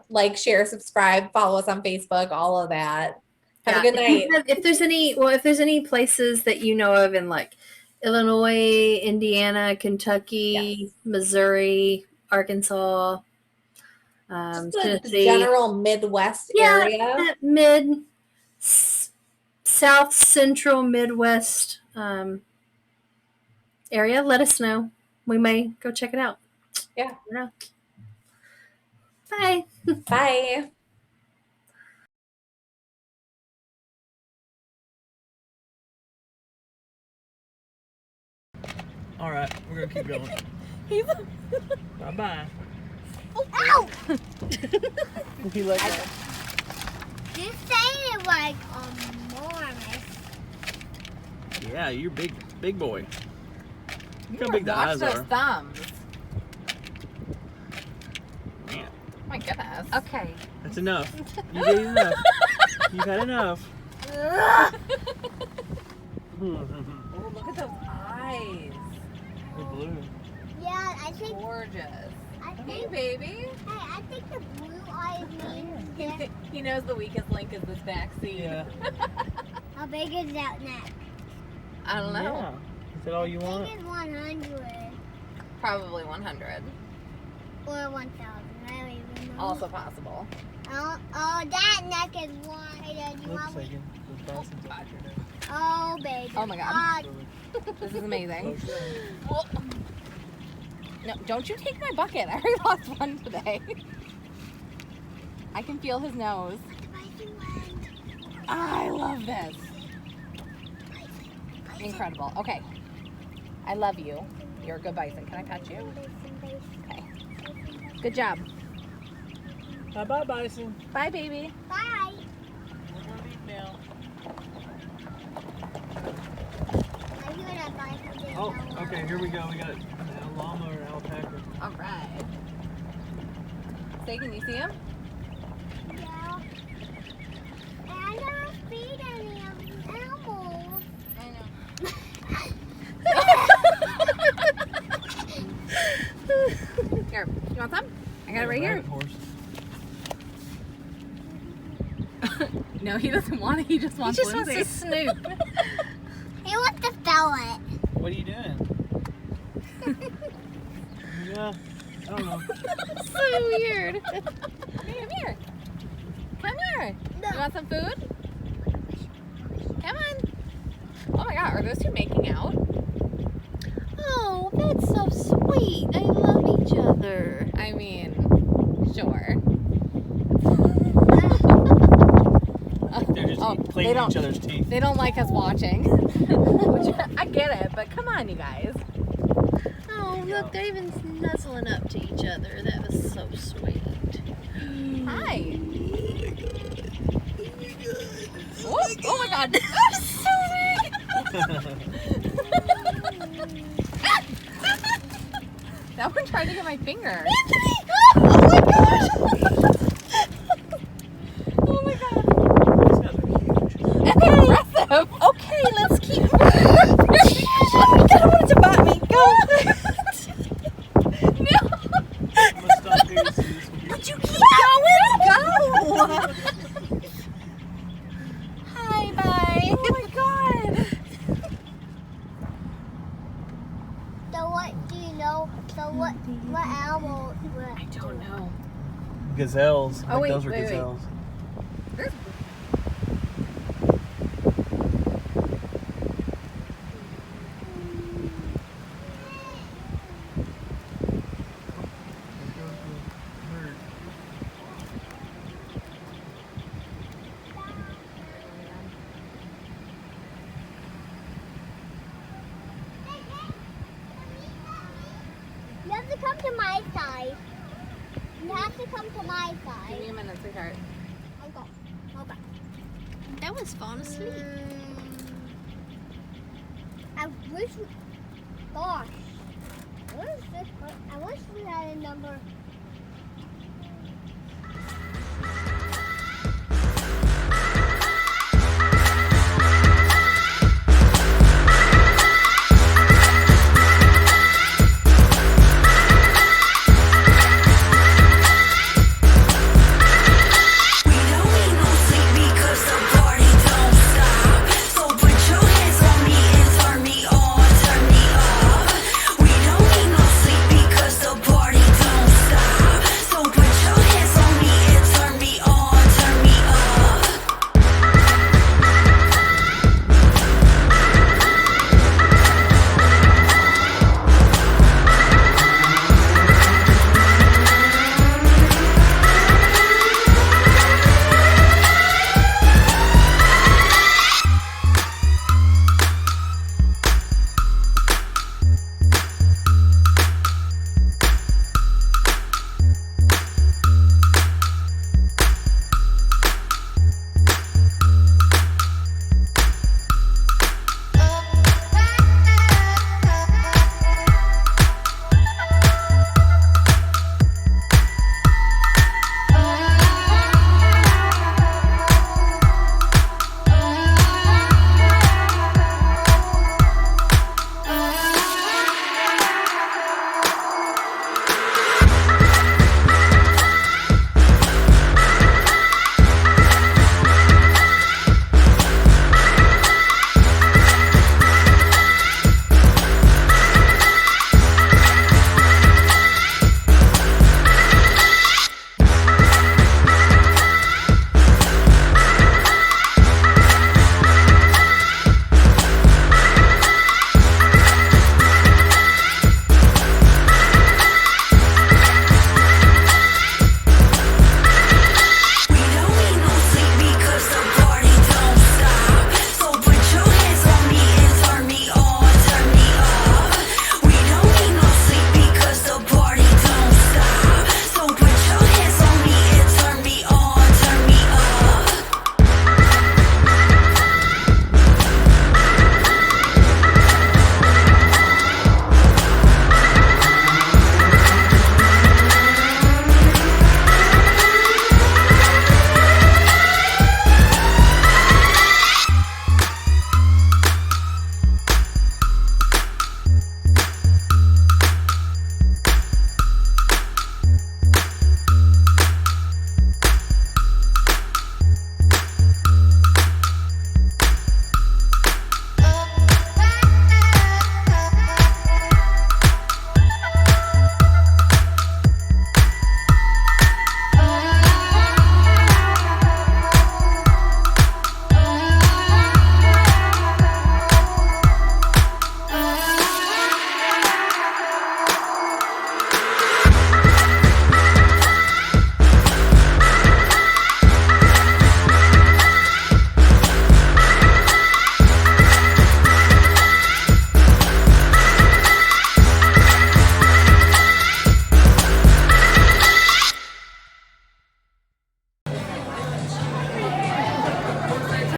[SPEAKER 1] Like, share, subscribe, follow us on Facebook, all of that. Have a
[SPEAKER 2] Yeah,
[SPEAKER 1] good night.
[SPEAKER 2] if there's any places that you know of in like Illinois, Indiana, Kentucky,
[SPEAKER 1] Yes.
[SPEAKER 2] Missouri, Arkansas,
[SPEAKER 1] Just the
[SPEAKER 2] Tennessee,
[SPEAKER 1] general Midwest
[SPEAKER 2] yeah,
[SPEAKER 1] area.
[SPEAKER 2] that South Central Midwest area, let us know. We may go check it out.
[SPEAKER 1] Yeah.
[SPEAKER 2] Yeah. Bye.
[SPEAKER 1] Bye.
[SPEAKER 3] All right, we're gonna keep going.
[SPEAKER 1] He's
[SPEAKER 3] Bye-bye.
[SPEAKER 4] Ow!
[SPEAKER 3] He let go.
[SPEAKER 4] This sounded like enormous.
[SPEAKER 3] Yeah, you're big boy. Look how big the
[SPEAKER 1] watch
[SPEAKER 3] eyes
[SPEAKER 1] those
[SPEAKER 3] are.
[SPEAKER 1] thumbs.
[SPEAKER 3] Man,
[SPEAKER 1] My goodness.
[SPEAKER 2] Okay.
[SPEAKER 3] that's enough. You did enough. You've had enough.
[SPEAKER 1] Oh, look at those eyes.
[SPEAKER 3] They're blue.
[SPEAKER 4] Yeah, I think.
[SPEAKER 1] Gorgeous.
[SPEAKER 4] I
[SPEAKER 1] Hey,
[SPEAKER 4] think.
[SPEAKER 1] baby.
[SPEAKER 4] Hey, I think the blue eyes means that.
[SPEAKER 1] He knows the weakest link is this back seat.
[SPEAKER 3] Yeah.
[SPEAKER 4] How big is that neck?
[SPEAKER 1] I don't know.
[SPEAKER 3] Yeah. Is that all you
[SPEAKER 4] I
[SPEAKER 3] want?
[SPEAKER 4] think it's 100
[SPEAKER 1] Probably 100.
[SPEAKER 4] or 1,000. I don't even know.
[SPEAKER 1] Also possible.
[SPEAKER 4] Oh, that neck is wide. You
[SPEAKER 3] Looks
[SPEAKER 4] want
[SPEAKER 3] like it. Those Bison's up your neck.
[SPEAKER 4] Oh, baby.
[SPEAKER 1] Oh my God. This is amazing. Well, no, don't you take my bucket. I already lost one today. I can feel his nose. I love this. Incredible. Okay. I love you. You're a good bison. Can I pet you? Okay. Good job.
[SPEAKER 3] Bye-bye, Bison.
[SPEAKER 1] Bye, baby.
[SPEAKER 4] Bye.
[SPEAKER 3] We're gonna leave now.
[SPEAKER 4] I hear that bison.
[SPEAKER 3] Oh, okay, here we go. We got a llama or alpaca.
[SPEAKER 1] All right. Say, can you see him?
[SPEAKER 4] Yeah. And I don't feed any of the animals.
[SPEAKER 1] I know. Here, you want some? I got it right here.
[SPEAKER 3] Rabbit horse.
[SPEAKER 1] No, he doesn't want it. He just wants Lindsay.
[SPEAKER 2] to snoop.
[SPEAKER 4] He wants to spell it.
[SPEAKER 3] What are you doing? Yeah, I don't know.
[SPEAKER 1] So weird. Hey, come here. Come here. You want some food? Come on. Oh my God, are those two making out?
[SPEAKER 2] Oh, that's so sweet. They love each other.
[SPEAKER 1] I mean, sure.
[SPEAKER 3] They're just
[SPEAKER 1] Oh,
[SPEAKER 3] cleaning each other's teeth.
[SPEAKER 1] They don't like us watching. Which, I get it, but come on, you guys.
[SPEAKER 2] Oh, look, they're even nuzzling up to each other. That was so sweet.
[SPEAKER 1] Hi. Oh my God. That's so sweet. That one tried to get my finger.
[SPEAKER 2] Oh my gosh!
[SPEAKER 1] Oh my God.
[SPEAKER 3] These guys are huge.
[SPEAKER 1] That's aggressive.
[SPEAKER 2] Okay, let's keep moving. I don't want it to bite me. Go.
[SPEAKER 1] No.
[SPEAKER 3] I'm gonna stop here to see this one.
[SPEAKER 2] But you keep going. Go. Hi, bye.
[SPEAKER 1] Oh my God.
[SPEAKER 4] So what do you know? So what animal?
[SPEAKER 1] I don't know.
[SPEAKER 3] Gazelles.
[SPEAKER 1] Oh, wait,
[SPEAKER 3] those are
[SPEAKER 1] wait, wait.
[SPEAKER 3] gazelles.
[SPEAKER 4] You have to come to my side. You have to come to my
[SPEAKER 1] Give
[SPEAKER 4] side.
[SPEAKER 1] me a minute, sweetheart.
[SPEAKER 4] Okay. Okay.
[SPEAKER 2] That one's falling asleep.
[SPEAKER 4] I wish we, gosh, what is this? I wish we had a number